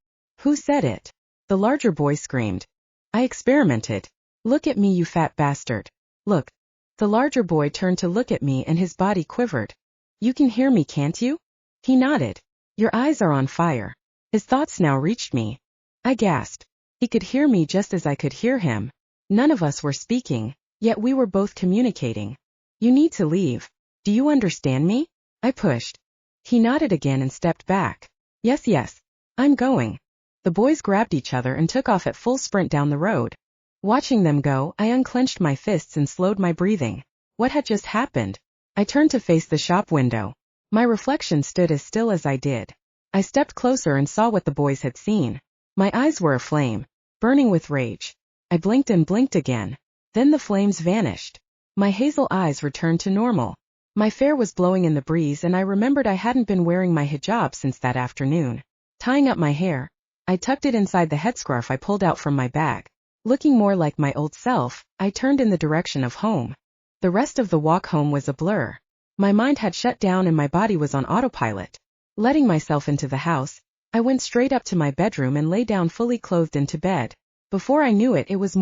Who said it? The larger boy screamed. I experimented. Look at me, you fat bastard. Look. The larger boy turned to look at me and his body quivered. You can hear me, can't you? He nodded. Your eyes are on fire. His thoughts now reached me. I gasped. He could hear me just as I could hear him. None of us were speaking, yet we were both communicating. You need to leave. Do you understand me? I pushed. He nodded again and stepped back. Yes, I'm going. The boys grabbed each other and took off at full sprint down the road. Watching them go, I unclenched my fists and slowed my breathing. What had just happened? I turned to face the shop window. My reflection stood as still as I did. I stepped closer and saw what the boys had seen. My eyes were aflame, burning with rage. I blinked and blinked again. Then the flames vanished. My hazel eyes returned to normal. My hair was blowing in the breeze and I remembered I hadn't been wearing my hijab since that afternoon. Tying up my hair, I tucked it inside the headscarf I pulled out from my bag. Looking more like my old self, I turned in the direction of home. The rest of the walk home was a blur. My mind had shut down and my body was on autopilot. Letting myself into the house, I went straight up to my bedroom and lay down fully clothed into bed. Before I knew it, it was